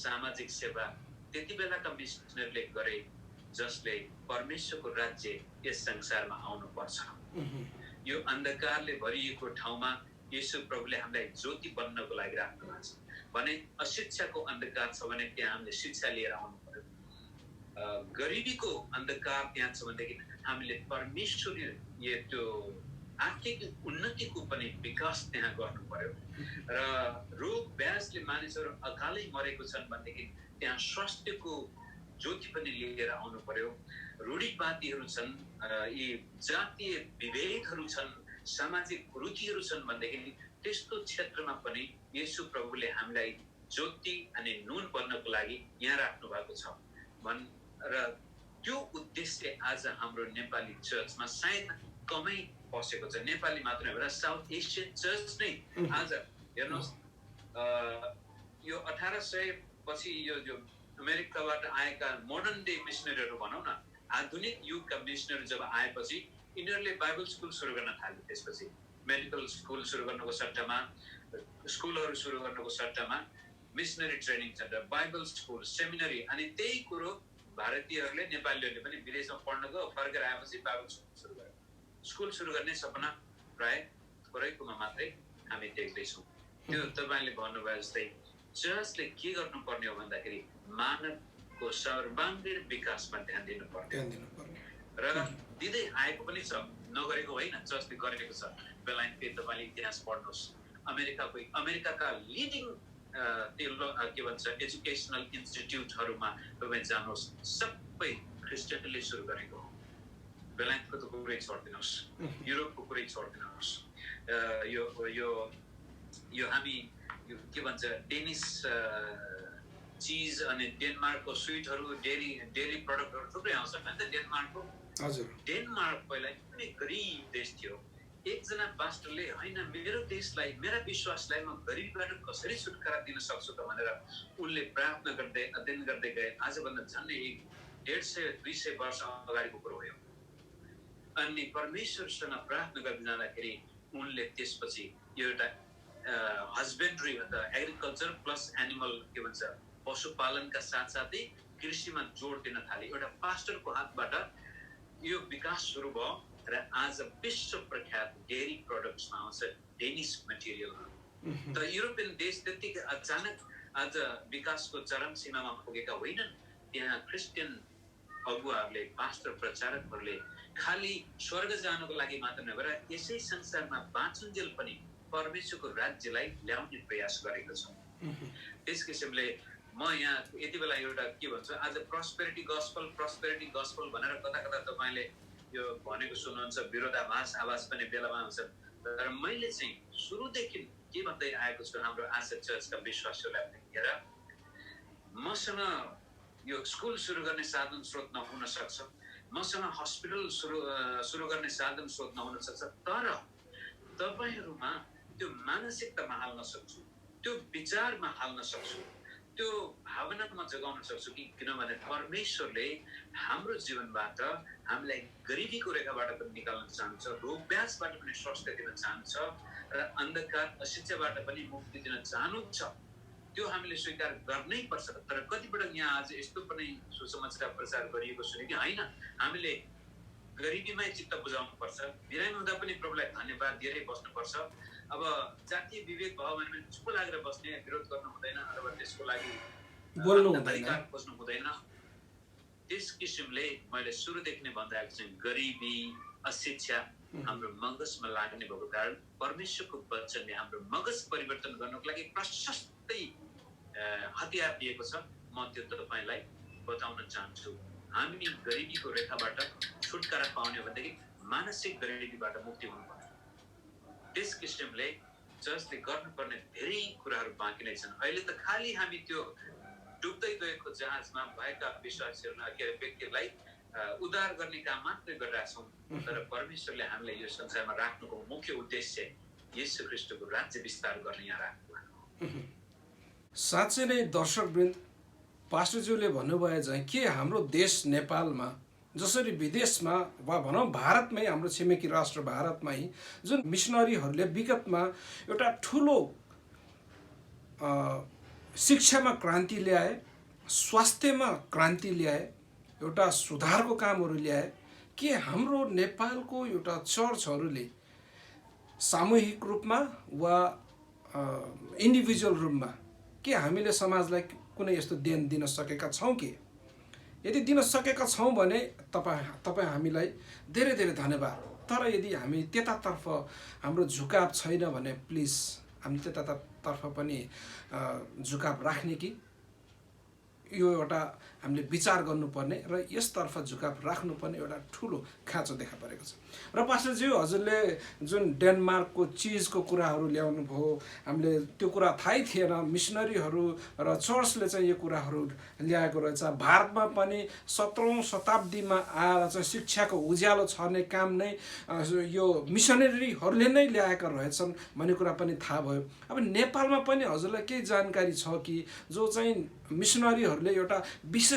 सामाजिक सेवा त्यति बेलाका मिसनरीले गरे जसले परमेश्वरको राज्य यस संसारमा आउनुपर्छ। यो अन्धकारले भरिएको ठाउँमा येशू प्रभुले हामीलाई ज्योति बन्नको लागि राख्नु भएको छ भने अशिक्षाको अन्धकार छ भने त्यहाँ हामीले शिक्षा लिएर आउनु पर्यो। गरिबीको अन्धकार त्यहाँ छ भनेदेखि हामीले परमेश्वरीय त्यो आर्थिक उन्नतिको पनि विकास त्यहाँ गर्नु पर्यो र रोग व्याधले मानिसहरू अकालै मरेको छन् भनेदेखि त्यहाँ स्वास्थ्यको ज्योति पनि लिएर आउनु पर्यो। रूढिवादीहरू छन्, यी जातीय विभेदहरू छन्, सामाजिक कुरीतिहरू छन् भनेदेखि त्यस्तो क्षेत्रमा पनि येशू प्रभुले हामीलाई ज्योति अनि नुन बन्नको लागि यहाँ राख्नु भएको छ र त्यो उद्देश्य आज हाम्रो नेपाली चर्चमा सायद कमै बसेको छ। नेपाली मात्र होइन, साउथ एसियन चर्च नै आज हेर्नुहोस्, यो 1800 पछि यो अमेरिकाबाट आएका मोडर्न डे मिसनरीहरू भनौँ न, आधुनिक युगका मिसनरी जब आएपछि यिनीहरूले बाइबल स्कुल सुरु गर्न थाले। त्यसपछि मेडिकल स्कुल सुरु गर्नुको सट्टामा, स्कुलहरू सुरु गर्नुको सट्टामा missionary training centre, Bible school, seminary, अनि त्यही कुरो भारतीयहरूले, नेपालीहरूले पनि विदेशमा पढ्न गयो, फर्केर आएपछि बाइबल स्कुल सुरु गर्यो। स्कुल सुरु गर्ने सपना प्राय थोरैकोमा मात्रै हामी देख्दैछौँ। त्यो तपाईँले भन्नुभयो जस्तै चर्चले के गर्नुपर्ने हो भन्दाखेरि मानवको सर्वाङ्गीण विकासमा ध्यान दिनुपर्ने र दिँदै आएको पनि छ, नगरेको होइन, चर्चले गरेको छ। बेलायतको तपाईँले इतिहास पढ्नुहोस्, अमेरिकाका लिडिङ के भन्छ एजुकेसनल इन्स्टिट्युटहरूमा तपाईँ जानुहोस्, सबै क्रिस्चियनले सुरु गरेको हो। बेलायतको त कुरै छोडिदिनुहोस्, युरोपको कुरै छोडिदिनुहोस्, यो हामी के भन्छ डेनिस चिज अनि डेनमार्कको स्विटहरू, डेरी प्रडक्टहरू थुप्रै आउँछ नि त डेनमार्कको। डेनमार्क पहिला एकदमै गरिब देश थियो। एकजना पास्टरले होइन मेरो देशलाई, मेरा विश्वासलाई म गरिबीबाट कसरी छुटकारा दिन सक्छु त भनेर उनले प्रार्थना गर्दै अध्ययन गर्दै गए। आजभन्दा झन्डै 150-200 वर्ष अगाडिको कुरो हो। अनि परमेश्वरसँग प्रार्थना गर्दै जाँदाखेरि उनले त्यसपछि यो एउटा हस्बेन्ड्री अथवा एग्रिकल्चर प्लस एनिमल के भन्छ पशुपालनका साथसाथै कृषिमा जोड दिन थाले। एउटा पास्टरको हातबाट यो विकास सुरु भयो र आज विश्व प्रख्यात डेरी प्रोडक्ट्समा आउँछ डेनिस मटेरियलहरू। त युरोपियन देश त्यतिकै अचानक आज विकासको चरम सीमामा पुगेका होइनन्। त्यहाँ क्रिस्चियन अगुवाहरूले, पास्टर प्रचारकहरूले खालि स्वर्ग जानको लागि मात्र नभएर यसै संसारमा बाँचुन्जेल पनि परमेश्वरको राज्यलाई ल्याउने प्रयास गरेको छौँ। त्यस किसिमले म यहाँ यति बेला एउटा के भन्छ आज प्रोस्पेरिटी गस्पल भनेर कता कता तपाईँले यो भनेको सुन्नुहुन्छ, विरोधाभास आवाज पनि बेलामा आउँछ। तर मैले चाहिँ सुरुदेखि के भन्दै आएको छु हाम्रो आशा चर्चका विश्वासीहरूलाई हेर, मसँग यो स्कुल सुरु गर्ने साधन स्रोत नहुन सक्छ, मसँग हस्पिटल सुरु गर्ने साधन स्रोत नहुन सक्छ, तर तपाईँहरूमा त्यो मानसिकतामा हाल्न सक्छु, त्यो विचारमा हाल्न सक्छु, त्यो भावनामा जगाउन सक्छु कि किनभने परमेश्वरले हाम्रो जीवनबाट हामीलाई गरिबीको रेखाबाट पनि निकाल्न चाहन्छ, रोगब्याजबाट पनि स्वास्थ्य दिन चाहन्छ र अन्धकार अशिक्षाबाट पनि मुक्ति दिन चाहनुहुन्छ। त्यो हामीले स्वीकार गर्नै पर्छ। तर कतिपटक यहाँ आज यस्तो पनि सुसमाचार प्रचार गरिएको सुने कि होइन हामीले गरिबीमै चित्त बुझाउनु पर्छ, बिरामी हुँदा पनि प्रभुलाई धन्यवाद दिएरै बस्नुपर्छ, अब जातीय विवेक भयो भने चुप लागेर बस्ने, विरोध गर्नु हुँदैन अथवा त्यसको लागि बोल्नु हुँदैन, खोज्नु हुँदैन। त्यस किसिमले मैले सुरुदेखि नै भन्दै आएको छु, गरिबी अशिक्षा हाम्रो मगजमा लाग्ने भएको कारण परमेश्वरको वचनले हाम्रो मगज परिवर्तन गर्नको लागि प्रशस्तै हतियार दिएको छ। म त्यो तपाईँलाई बताउन चाहन्छु। हामी गरिबीको रेखाबाट छुटकारा पाउने हो भनेदेखि मानसिक गरिबीबाट मुक्ति हुनुपर्छ। त्यस किसिमले जसले गर्नुपर्ने धेरै कुराहरू बाँकी नै छन्। अहिले त खालि हामी त्यो डुब्दै गएको जहाजमा भएका विश्वासीहरूलाई के व्यक्तिलाई उद्धार गर्ने काम मात्रै गरिरहेका छौँ। तर परमेश्वरले हामीलाई यो संसारमा राख्नुको मुख्य उद्देश्य येशू ख्रीष्टको राज्य विस्तार गर्ने यहाँ राख्नु। साँच्चै नै दर्शकवृन्द, पास्टरज्यूले भन्नुभयो चाहिँ के हाम्रो देश नेपालमा जसरी विदेशमा वा भनौँ भारतमै, हाम्रो छिमेकी राष्ट्र भारतमै जुन मिसनरीहरूले विगतमा एउटा ठुलो शिक्षामा क्रान्ति ल्याए, स्वास्थ्यमा क्रान्ति ल्याए, एउटा सुधारको कामहरू ल्याए, के हाम्रो नेपालको एउटा चर्चहरूले सामूहिक रूपमा वा इन्डिभिजुअल रूपमा के हामीले समाजलाई कुनै यस्तो देन दिन सकेका छौँ कि? यदि दिन सकेका छौँ भने तपाईँ हामीलाई धेरै धेरै धन्यवाद। तर यदि हामी त्यतातर्फ हाम्रो झुकाव छैन भने प्लिज हामी त्यतातर्फ पनि झुकाव राख्ने कि यो एउटा हामीले विचार गर्नुपर्ने र यसतर्फ झुकाव राख्नुपर्ने एउटा ठुलो खाँचो देखा परेको छ। र पास्टरज्यू, हजुरले जुन डेनमार्कको चिजको कुराहरू ल्याउनु भयो, हामीले त्यो कुरा थाहै थिएन, मिसनरीहरू र चर्चले चाहिँ यो कुराहरू ल्याएको रहेछ। भारतमा पनि 17औं शताब्दीमा आएर चाहिँ शिक्षाको उज्यालो छर्ने काम नै यो मिसनरीहरूले नै ल्याएका रहेछन् भन्ने कुरा पनि थाहा भयो। अब नेपालमा पनि हजुरलाई केही जानकारी छ कि जो चाहिँ मिसनरीहरूले एउटा विशेष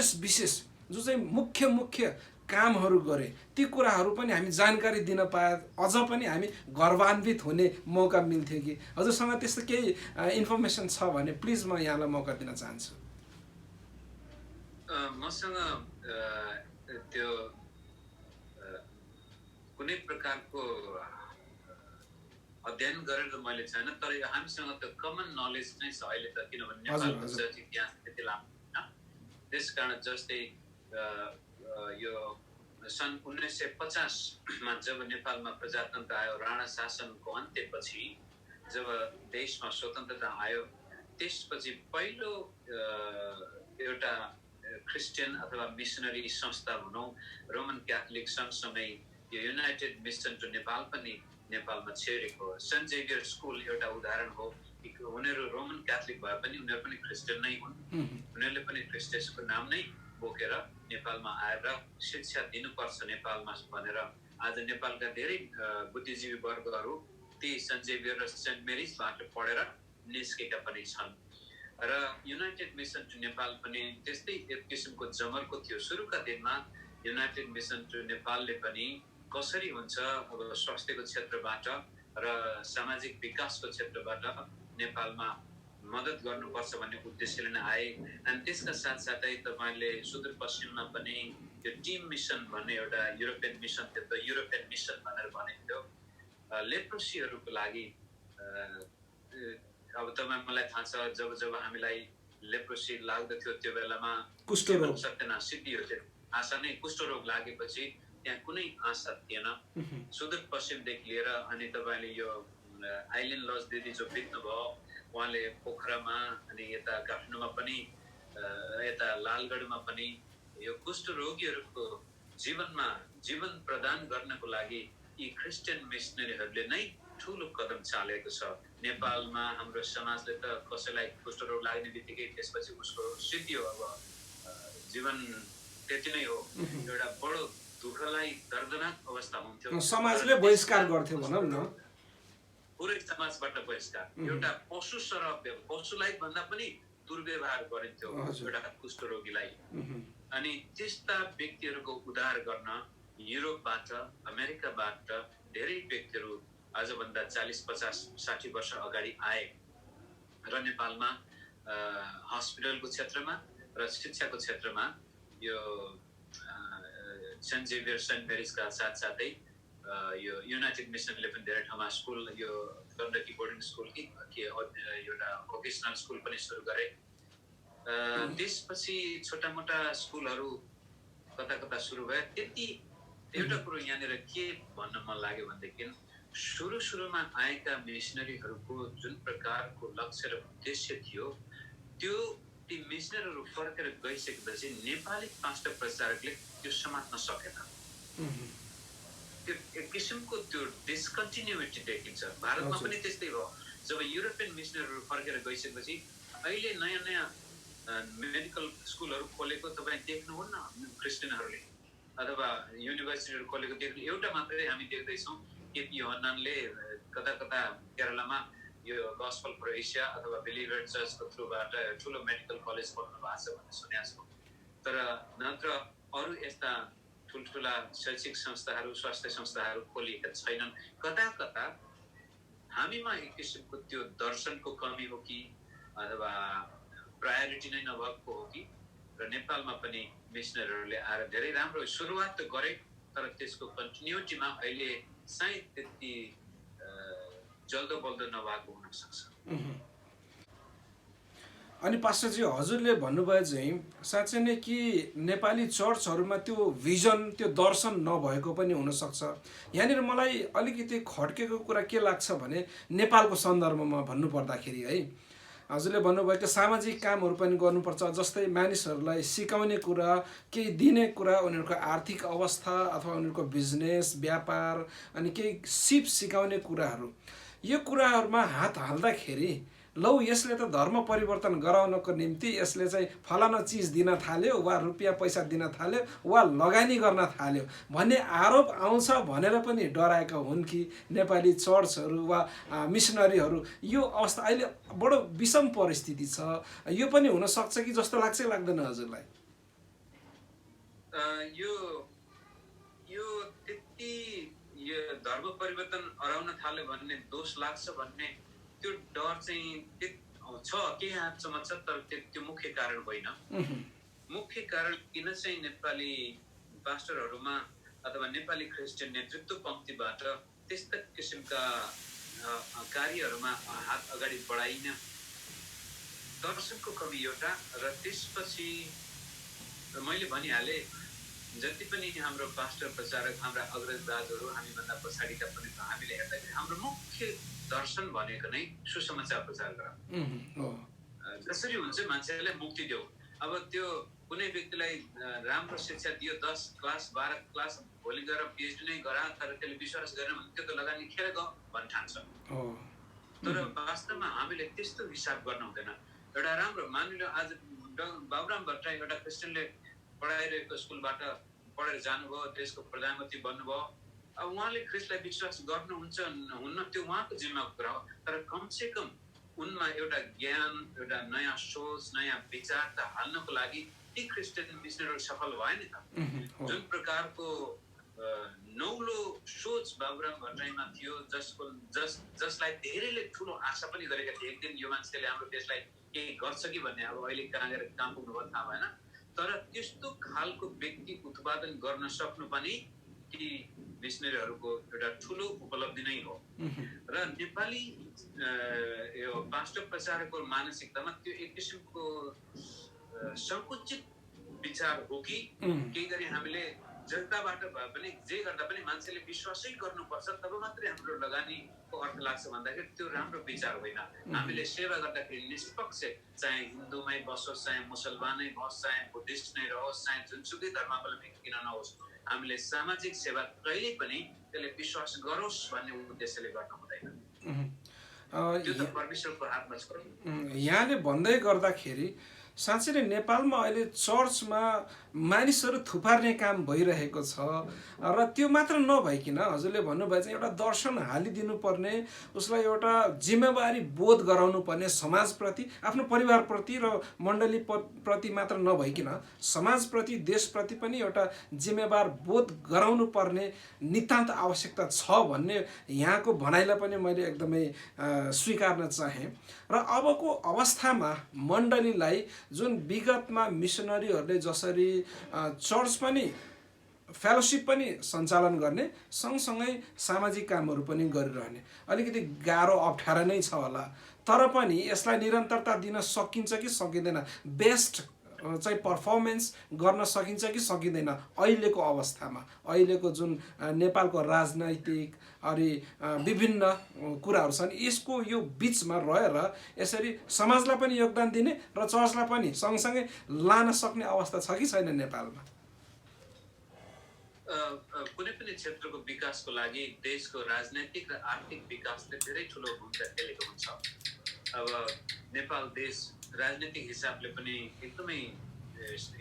जो चाहिँ मुख्य कामहरू गरे, ती कुराहरू पनि हामी जानकारी दिन पाए अझ पनि हामी गर्वान्वित हुने मौका मिल्थ्यो कि? हजुरसँग त्यस्तो केही इन्फर्मेसन छ भने प्लिज म यहाँलाई मौका दिन चाहन्छु। मसँग त्यो कुनै प्रकारको अध्ययन गरेर त मैले छैन, तर हामीसँग त कमन नलेज नै छ अहिले त, किनभने नेपालको चर्च इतिहास त्यति लामो होइन। त्यसकारण जस्तै यो सन् 1950मा जब नेपालमा प्रजातन्त्र आयो, राणा शासनको अन्त्यपछि जब देशमा स्वतन्त्रता आयो, त्यसपछि पहिलो एउटा क्रिस्चियन अथवा मिसनरी संस्था भनौँ, रोमन क्याथोलिक सँगसँगै यो युनाइटेड मिसन टु नेपाल पनि नेपालमा छेरेको हो। सेन्ट जेभियर स्कुल एउटा उदाहरण हो। उनीहरू रोमन क्याथोलिक भए पनि उनीहरू पनि क्रिस्चियन नै हुन्। उनीहरूले पनि क्रिस्चियसको नाम नै बोकेर नेपालमा आएर शिक्षा दिनुपर्छ नेपालमा भनेर आज नेपालका धेरै बुद्धिजीवी वर्गहरू ती सेन्ट जेभियर र सेन्ट मेरिजबाट पढेर निस्केका पनि छन्। र युनाइटेड मिसन टु नेपाल पनि त्यस्तै एक किसिमको जमर्को थियो। सुरुका दिनमा युनाइटेड मिसन टु नेपालले पनि कसरी हुन्छ अब स्वास्थ्यको क्षेत्रबाट र सामाजिक विकासको क्षेत्रबाट नेपालमा मद्दत गर्नुपर्छ भन्ने उद्देश्यले नै आए। अनि त्यसका साथसाथै तपाईँले सुदूरपश्चिममा पनि यो टिम मिसन भन्ने एउटा युरोपियन मिसन थियो, त युरोपियन मिसन भनेर भनेको थियो लेप्रोसीहरूको लागि। अब मलाई थाहा छ जब हामीलाई लेप्रोसी लाग्दथ्यो त्यो बेलामा कुष्ठरोग सत्यनाश सिद्धियो थियो। आशा नै कुष्ठरोग लागेपछि त्यहाँ कुनै आशा थिएन सुदूरपश्चिमदेखि लिएर। अनि तपाईँले यो आइलेन्ड लज दिदी जो बित्नुभयो, उहाँले पोखरामा अनि यता काठमाडौँमा पनि यता लालगढमा पनि यो कुष्ठरोगीहरूको जीवन प्रदान गर्नको लागि यी क्रिस्चियन मिसनरीहरूले नै ठुलो कदम चालेको छ। नेपालमा हाम्रो समाजले त कसैलाई कुष्ठरोग लाग्ने बित्तिकै त्यसपछि उसको सिद्धियो, अब जीवन त्यति नै हो। एउटा बडो दुःखलाई दर्दनाक अवस्था हुन्थ्यो, समाजले बहिष्कार गर्थ्यो भनौँ न, पुरै समाजबाट बहिष्कार। एउटा पशु सरह, पशुलाई भन्दा पनि दुर्व्यवहार गरिन्थ्यो एउटा कुष्ठरोगीलाई। अनि त्यस्ता व्यक्तिहरूको उद्धार गर्न युरोपबाट अमेरिकाबाट धेरै व्यक्तिहरू आजभन्दा 40, 50, 60 वर्ष अगाडि आए र नेपालमा हस्पिटलको क्षेत्रमा र शिक्षाको क्षेत्रमा यो सेन्ट जेभियर सेन्ट मेरिजका साथसाथै यो युनाइटेड मिसनले पनि धेरै ठाउँमा स्कुल, यो गण्डकी बोर्डिङ स्कुल कि एउटा भोकेसनल स्कुल पनि सुरु गरे। त्यसपछि छोटा मोटा स्कुलहरू कता सुरु भयो। त्यति एउटा कुरो यहाँनिर के भन्न मन लाग्यो भनेदेखि सुरुमा आएका मिसनरीहरूको जुन प्रकारको लक्ष्य र उद्देश्य थियो, त्यो ती मिसनरीहरू फर्केर गइसकेपछि नेपाली पास्टर प्रचारकले त्यो समात्न सकेन। त्यो एक किसिमको त्यो डिस्कन्टिन्युटी देखिन्छ। भारतमा पनि त्यस्तै भयो। जब युरोपियन मिसनरीहरू फर्केर गइसकेपछि अहिले नयाँ मेडिकल स्कुलहरू खोलेको तपाईँ देख्नुहुन्न क्रिस्चियनहरूले, अथवा युनिभर्सिटीहरू खोलेको देख्नु एउटा मात्रै हामी देख्दैछौँ। केपी योहन्नानले कता केरलामा यो गस्पल फर एसिया अथवा बिलिभर चर्चको थ्रुबाट ठुलो मेडिकल कलेज खोल्नु भएको छ भन्ने सुनेको छु। तर नत्र अरू यस्ता ठुल्ठुला शैक्षिक संस्थाहरू, स्वास्थ्य संस्थाहरू खोलिएका छैनन्। कता हामीमा एक किसिमको त्यो दर्शनको कमी हो कि अथवा प्रायोरिटी नै नभएको हो कि? र नेपालमा पनि मिसनरीहरूले आएर धेरै राम्रो सुरुवात त गरे, तर त्यसको कन्टिन्युटीमा अहिले सायद त्यति जल्दो बल्दो नभएको हुनसक्छ। अनि पास्टरजी, हजुरले भन्नुभयो चाहिँ साँच्चै नै कि नेपाली चर्चहरूमा त्यो भिजन, त्यो दर्शन नभएको पनि हुनसक्छ। यहाँनिर मलाई अलिकति खड्केको कुरा के लाग्छ भने नेपालको सन्दर्भमा भन्नुपर्दाखेरि है, हजुरले भन्नुभएको सामाजिक कामहरू पनि गर्नुपर्छ, जस्तै मानिसहरूलाई सिकाउने कुरा, केही दिने कुरा, उनीहरूको आर्थिक अवस्था अथवा उनीहरूको बिजनेस व्यापार अनि केही सिप सिकाउने कुराहरू, यो कुराहरूमा हात हाल्दाखेरि लौ यसले त धर्म परिवर्तन गराउनको निम्ति यसले चाहिँ फलाना चिज दिन थाल्यो वा रुपियाँ पैसा दिन थाल्यो वा लगानी गर्न थाल्यो भन्ने आरोप आउँछ भनेर पनि डराएका हुन् कि नेपाली चर्चहरू वा मिसनरीहरू। यो अवस्था अहिले बडो विषम परिस्थिति छ, यो पनि हुनसक्छ कि जस्तो लाग्छ लाग्दैन हजुरलाई? यो यो त्यति यो धर्म परिवर्तन अराउन थाल्यो भन्ने दोष लाग्छ भन्ने त्यो डर चाहिँ छ, केही हदसम्म छ, तर त्यो मुख्य कारण होइन। मुख्य कारण किन चाहिँ नेपाली पास्टरहरूमा अथवा नेपाली क्रिस्चियन नेतृत्व पङ्क्तिबाट त्यस्ता किसिमका कार्यहरूमा हात अगाडि बढाइन, दर्शनको कमी एउटा, र त्यसपछि मैले भनिहालेँ जति पनि हाम्रो पास्टर प्रचारक हाम्रा अग्रजदाजहरू हामीभन्दा पछाडिका पनि हामीले हेर्दाखेरि हाम्रो मुख्य दर्शन भनेको नै सुसमाचार प्रचार गर। जसरी हुन्छ मान्छेलाई मुक्ति देऊ। अब त्यो कुनै व्यक्तिलाई राम्रो शिक्षा दियो, 10 क्लास 12 क्लास भोलि गएर पिएचडी नै गरा, तर त्यसले विश्वास गरेन भने त्यो त लगानी खेर गयो भन्न ठान्छ। तर वास्तवमा हामीले त्यस्तो हिसाब गर्न हुँदैन। एउटा राम्रो मानिलो आज बाबुराम भट्टराई एउटा क्रिस्चियनले पढाइरहेको स्कुलबाट पढेर जानुभयो, देशको प्रधानमन्त्री बन्नुभयो। अब उहाँले ख्रिस्टलाई विश्वास गर्नुहुन्छ हुन्न त्यो उहाँको जिम्माको कुरा हो, तर कमसेकम उनमा एउटा ज्ञान, एउटा नयाँ सोच, नयाँ विचार त हाल्नको लागि ती क्रिस्चियन मिसनरीहरू सफल भए नि त। जुन प्रकारको नौलो सोच बाबुराम भट्टराईमा थियो, जसलाई धेरैले ठुलो आशा पनि गरेका थिए, एक दिन यो मान्छेले हाम्रो देशलाई केही गर्छ कि भन्ने। अब अहिले कहाँ गएर काम पुग्नुभयो थाहा भएन, तर त्यस्तो खालको व्यक्ति उत्पादन गर्न सक्नु पनि ती मिसनरीहरूको एउटा ठुलो उपलब्धि नै हो। र नेपाली यो पास्टर प्रचारकको मानसिकतामा त्यो एक किसिमको संकुचित विचार हो कि केही गरी हामीले जनताबाट भए पनि जे गर्दा पनि मान्छेले विश्वासै गर्नुपर्छ तब मात्रै हाम्रो लगानीको अर्थ लाग्छ भन्दाखेरि त्यो राम्रो विचार होइन। हामीले सेवा गर्दाखेरि निष्पक्ष, चाहे हिन्दूमै बसोस्, चाहे मुसलमानै बसोस्, चाहे बुद्धिस्ट नै रहोस्, चाहे जुनसुकै धर्मावलम्बी किन नहोस्, हामीले सामाजिक सेवा कहिल्यै पनि त्यसले विश्वास गरोस् भन्ने उद्देश्यले गर्न हुँदैन। त्यो त परमेश्वरको हातमा छ। यहाँले भन्दै गर्दाखेरि साँच्चै नै नेपालमा अहिले चर्चमा मानिसहरू थुपार्ने काम भइरहेको छ, र त्यो मात्र नभइकन हजुरले भन्नुभयो चाहिँ एउटा दर्शन हालिदिनु पर्ने, उसलाई एउटा जिम्मेवारी बोध गराउनु पर्ने समाजप्रति, आफ्नो परिवारप्रति र मण्डली प्रति मात्र नभइकन समाजप्रति, देशप्रति पनि एउटा जिम्मेवार बोध गराउनु पर्ने नितान्त आवश्यकता छ भन्ने यहाँको भनाइलाई पनि मैले एकदमै स्वीकार्न चाहेँ। र अबको अवस्थामा मण्डलीलाई जुन विगतमा मिसनरीहरूले जसरी चर्च पनि फेलोसिप पनि सञ्चालन गर्ने सँगसँगै सामाजिक कामहरू पनि गरिरहने अलिकति गाह्रो अप्ठ्यारो नै छ होला, तर पनि यसलाई निरन्तरता दिन सकिन्छ कि सकिँदैन, बेस्ट चाहिँ पर्फर्मेन्स गर्न सकिन्छ कि सकिँदैन अहिलेको अवस्थामा, अहिलेको जुन नेपालको राजनैतिक अनि विभिन्न कुराहरू छन्, यसको यो बिचमा रहेर यसरी समाजलाई पनि योगदान दिने र चर्चलाई पनि सँगसँगै लान सक्ने अवस्था छ कि छैन नेपालमा? कुनै पनि क्षेत्रको विकासको लागि देशको राजनैतिक र आर्थिक विकासले धेरै ठुलो भूमिका खेलेको हुन्छ। अब नेपाल देश राजनीतिक हिसाबले पनि एकदमै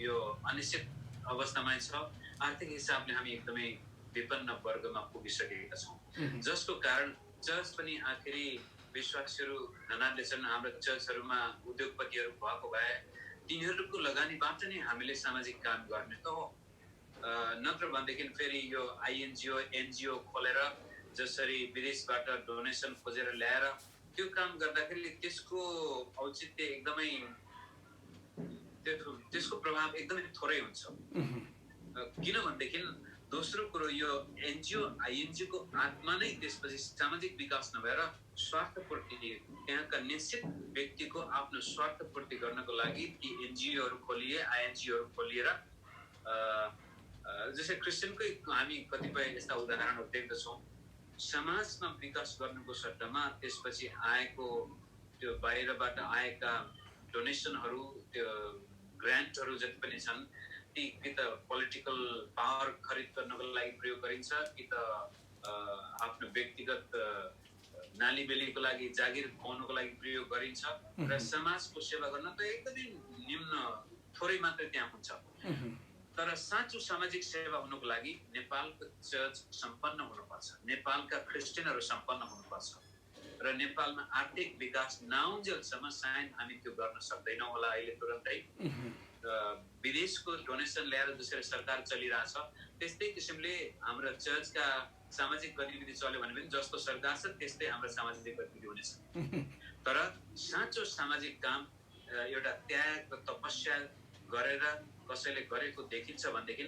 यो अनिश्चित अवस्थामा छ, आर्थिक हिसाबले हामी एकदमै विपन्न वर्गमा पुगिसकेका छौँ, जसको कारण चर्च पनि आखिरी विश्वासीहरू धनाढ्य छन्। हाम्रो चर्चहरूमा उद्योगपतिहरू भएको भए तिनीहरूको लगानीबाट नै हामीले सामाजिक काम गर्ने त हो, नत्र भनेदेखि फेरि यो आइएनजिओ एनजिओ खोलेर जसरी विदेशबाट डोनेसन खोजेर ल्याएर त्यो काम गर्दाखेरि त्यसको औचित्य एकदमै, त्यसको प्रभाव एकदमै थोरै हुन्छ। किनभनेदेखि दोस्रो कुरो यो एनजिओ आइएनजिओको आत्मा नै त्यसपछि सामाजिक विकास नभएर स्वार्थपूर्ति, त्यहाँका निश्चित व्यक्तिको आफ्नो स्वार्थपूर्ति गर्नको लागि ती एनजिओहरू खोलिए, आइएनजिओहरू खोलिएर जस्तै क्रिस्चियनकै हामी कतिपय यस्ता उदाहरणहरू देख्दछौँ, समाजमा विकास गर्नुको सट्टामा त्यसपछि आएको त्यो बाहिरबाट आएका डोनेसनहरू, त्यो ग्रान्टहरू जति पनि छन्, ती कि त पोलिटिकल पावर खरिद गर्नको लागि प्रयोग गरिन्छ, कि त आफ्नो व्यक्तिगत नालीबेलीको लागि, जागिर पाउनको लागि प्रयोग गरिन्छ, र समाजको सेवा गर्न त एकदमै निम्न थोरै मात्रै त्यहाँ हुन्छ। तर साँचो सामाजिक सेवा हुनुको लागि नेपालको चर्च सम्पन्न हुनुपर्छ, नेपालका क्रिस्चियनहरू सम्पन्न हुनुपर्छ, र नेपालमा आर्थिक विकास नआउन्जेलसम्म सायद हामी त्यो गर्न सक्दैनौँ होला अहिले तुरन्तै। विदेशको डोनेसन ल्याएर जसरी सरकार चलिरहेछ त्यस्तै किसिमले हाम्रो चर्चका सामाजिक गतिविधि चल्यो भने पनि जस्तो सरकार छ त्यस्तै हाम्रो सामाजिक गतिविधि हुनेछ। तर साँचो सामाजिक काम एउटा त्याग र तपस्या गरेर कसैले गरेको देखिन्छ भनेदेखि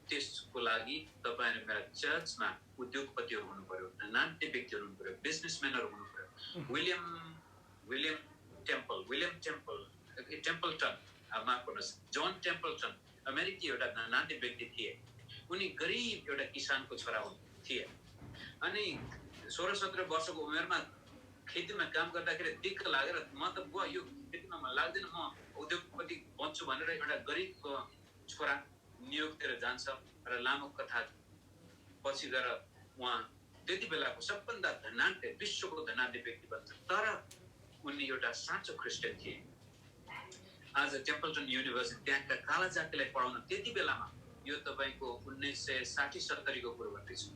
त्यसको लागि तपाईहरु मेरा चर्चमा उद्योगपतिहरू हुनु पर्यो, नाट्य व्यक्तिहरू हुनु पर्यो, बिजनेसम्यानहरू हुनु पर्यो। विलियम टेम्पल्टन, माफ गर्नुहोस्, जोन टेम्पल्टन अमेरिकी एउटा नाट्य व्यक्ति थिए। उनी गरिब एउटा किसानको छोरा थिए, अनि 16-17 वर्षको उमेरमा खेतीमा काम गर्दाखेरि दिक्क लागेर म त बुवा यो खेतीमा मन लाग्दैन, म उद्योगपति बन्छु भनेर एउटा गरिबको छोरा नियोगतिर जान्छ र लामो कथा पछि गएर उहाँ त्यति बेलाको सबभन्दा धनाढ्य, विश्वको धनाढ्य व्यक्ति बन्छ। तर उनी एउटा साँचो क्रिस्चियन थिए। आज टेम्पल्टन युनिभर्सिटी त्यहाँका काला जातिलाई पढाउन त्यति बेलामा, यो तपाईको 1960-70 को कुरो गर्दैछु,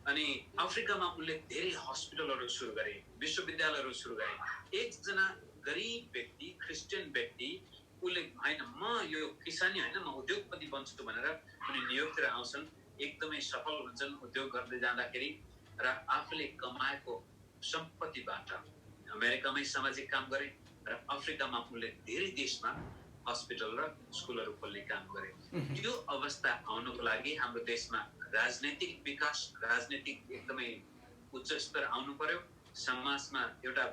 अनि अफ्रिकामा उनले धेरै हस्पिटलहरू सुरु गरे, विश्वविद्यालयहरू सुरु गरे। एकजना गरिब व्यक्ति, क्रिस्चियन व्यक्ति, उसले हैन म यो किसानी हैन म उद्योगपति बन्छु भनेर उनी न्युयोर्कतिर आउँछन्, एकदमै सफल हुन्छन् उद्योग गर्दै जाँदाखेरि, र आफूले कमाएको सम्पत्तिबाट अमेरिकामै सामाजिक काम गरे र अफ्रिकामा उनले धेरै देशमा हस्पिटल र स्कुलहरू खोल्ने काम गरे। त्यो अवस्था आउनको लागि हाम्रो देशमा राजनैतिक विकास, राजनैतिक एकदमै उच्च स्तर आउनु पर्यो। समाजमा एउटा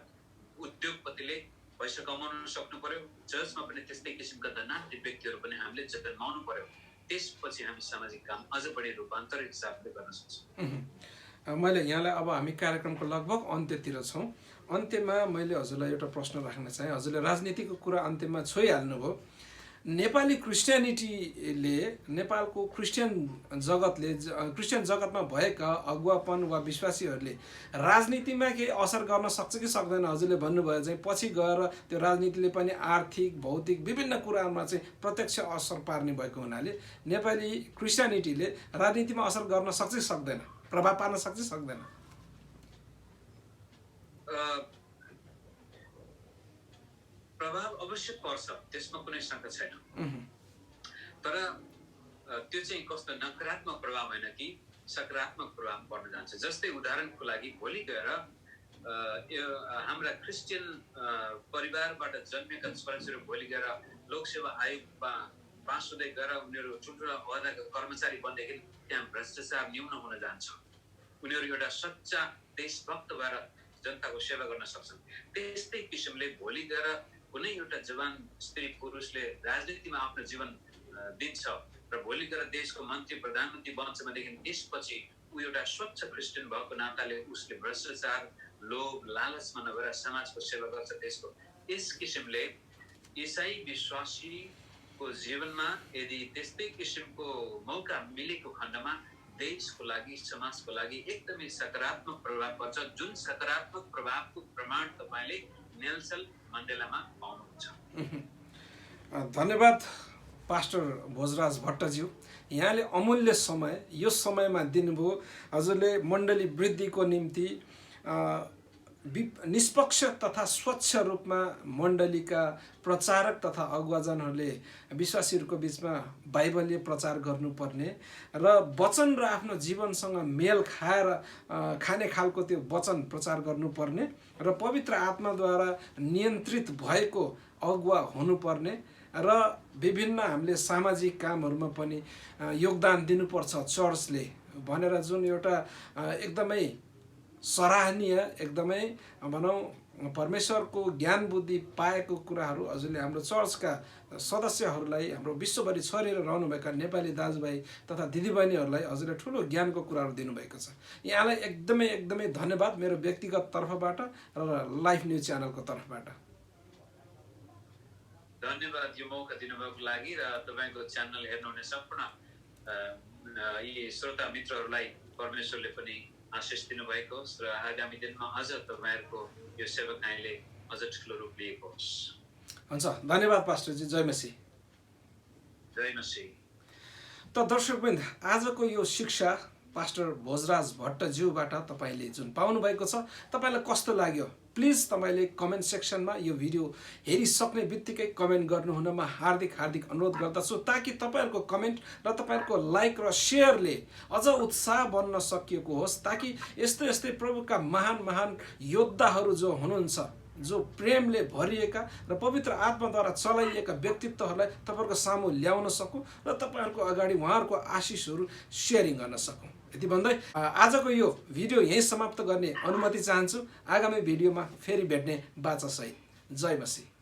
उद्योगपतिले पैसा कमाउन सक्नु पर्यो, चर्चमा पनि त्यस्तै किसिमका धनाढ्य व्यक्तिहरू पनि हामीले जन्माउनु पर्यो। त्यसपछि हामी सामाजिक काम अझ बढी रूपान्तरित हिसाबले गर्न सक्छौँ। मैले यहाँलाई, अब हामी कार्यक्रमको लगभग अन्त्यतिर छौँ। अन्त्यमा मैले हजुरलाई एउटा प्रश्न राख्न चाहेँ। हजुरले राजनीतिको कुरा अन्त्यमा छोइहाल्नुभयो। नेपाली क्रिस्चियनिटीले, नेपालको क्रिस्चियन जगतमा भएका अगुवापन वा विश्वासीहरूले राजनीतिमा केही असर गर्न सक्छ कि सक्दैन? हजुरले भन्नुभयो चाहिँ पछि गएर त्यो राजनीतिले पनि आर्थिक, भौतिक विभिन्न कुरामा चाहिँ प्रत्यक्ष असर पार्ने भएको हुनाले नेपाली क्रिस्चियनिटीले राजनीतिमा असर गर्न सक्छ कि सक्दैन, प्रभाव पार्न सक्छ कि सक्दैन? प्रभाव अवश्य पर्छ, त्यसमा कुनै शंका छैन। तर त्यो चाहिँ कस्तो नकारात्मक प्रभाव होइन कि सकारात्मक प्रभाव पर्न जान्छ। जस्तै उदाहरणको लागि भोलि गएर हाम्रा क्रिस्चियन परिवारबाट जन्मेका छोराछोरी भोलि गएर लोकसेवा आयोगमा पास हुँदै गएर उनीहरू ठुल्ठुला अहदाका कर्मचारी बन्देखि त्यहाँ भ्रष्टाचार न्यून हुन जान्छ। उनीहरू एउटा सच्चा देशभक्त भएर जनताको सेवा गर्न सक्छन्। त्यस्तै किसिमले भोलि गएर कुनै एउटा जवान स्त्री पुरुषले राजनीतिमा आफ्नो जीवन दिन्छ र भोलि गएर देशको मन्त्री प्रधानमन्त्री बन्छ भनेदेखि त्यसपछि ऊ एउटा स्वच्छ क्रिस्चियन भएको नाताले उसले भ्रष्टाचार, लोभ, लालचमा नगएर समाजको सेवा गर्छ देशको। यस किसिमले इसाई विश्वासीको जीवनमा यदि त्यस्तै किसिमको मौका मिलेको खण्डमा देशको लागि, समाजको लागि एकदमै सकारात्मक प्रभाव पर्छ, जुन सकारात्मक प्रभावको प्रमाण तपाईले नेल्सन मण्डेलामा पाउनुहुन्छ। धन्यवाद पास्टर भोजराज भट्टज्यू, यहाँले अमूल्य समय यो समयमा दिनुभयो। हजुरले मण्डली वृद्धिको निम्ति निष्पक्ष तथा स्वच्छ रूपमा मण्डलीका प्रचारक तथा अगुवाजनहरूले विश्वासीहरूको बिचमा बाइबलीय प्रचार गर्नुपर्ने र वचन र आफ्नो जीवनसँग मेल खाने खालको त्यो वचन प्रचार गर्नुपर्ने र पवित्र आत्माद्वारा नियन्त्रित भएको अगुवा हुनुपर्ने र विभिन्न हामीले सामाजिक कामहरूमा पनि योगदान दिनुपर्छ चर्चले भनेर जुन एउटा एकदमै सराहनीय, एकदमै भनौँ परमेश्वरको ज्ञान बुद्धि पाएको कुराहरू हजुरले हाम्रो चर्चका सदस्यहरूलाई हाम्रो विश्वभरि छरेर रहनुभएका नेपाली दाजुभाइ तथा दिदीबहिनीहरूलाई हजुरले ठुलो ज्ञानको कुराहरू दिनुभएको छ। यहाँलाई एकदमै एकदमै धन्यवाद मेरो व्यक्तिगत तर्फबाट र लाइफ न्युज च्यानलको तर्फबाट। धन्यवाद यो मौका दिनुभएको लागि र तपाईँको च्यानल हेर्नुहुने सम्पूर्ण यी श्रोता मित्रहरूलाई परमेश्वरले पनि आशिष दिनुभएको होस् र आगामी दिनमा अझ तपाईँहरूको यो सेवकाईले अझ ठुलो रूप लिएको होस्। हुन्छ, धन्यवाद पास्टरजी। जय मसीह। जय मसीह। त दर्शकवृन्द, आजको यो शिक्षा पास्टर भोजराज भट्टज्यूबाट तपाईँले जुन पाउनुभएको छ, तपाईँलाई कस्तो लाग्यो? प्लिज तपाईँले कमेन्ट सेक्सनमा यो भिडियो हेरिसक्ने बित्तिकै कमेन्ट गर्नुहुनमा हार्दिक हार्दिक अनुरोध गर्दछु, ताकि तपाईँहरूको कमेन्ट र तपाईँहरूको लाइक र शेयरले अझ उत्साह बन्न सकिएको होस्, ताकि यस्तै यस्तै प्रभुका महान महान योद्धाहरू जो हुनुहुन्छ, जो प्रेमले भरिएका र पवित्र आत्माद्वारा चलाइएका व्यक्तित्वहरूलाई तपाईँहरूको सामु ल्याउन सकौँ र तपाईँहरूको अगाडि उहाँहरूको आशिषहरू सेयरिङ गर्न सकौँ। यति भन्दै आजको यो भिडियो यहीँ समाप्त गर्ने अनुमति चाहन्छु। आगामी भिडियोमा फेरि भेट्ने बाचासहित। जय मसीह।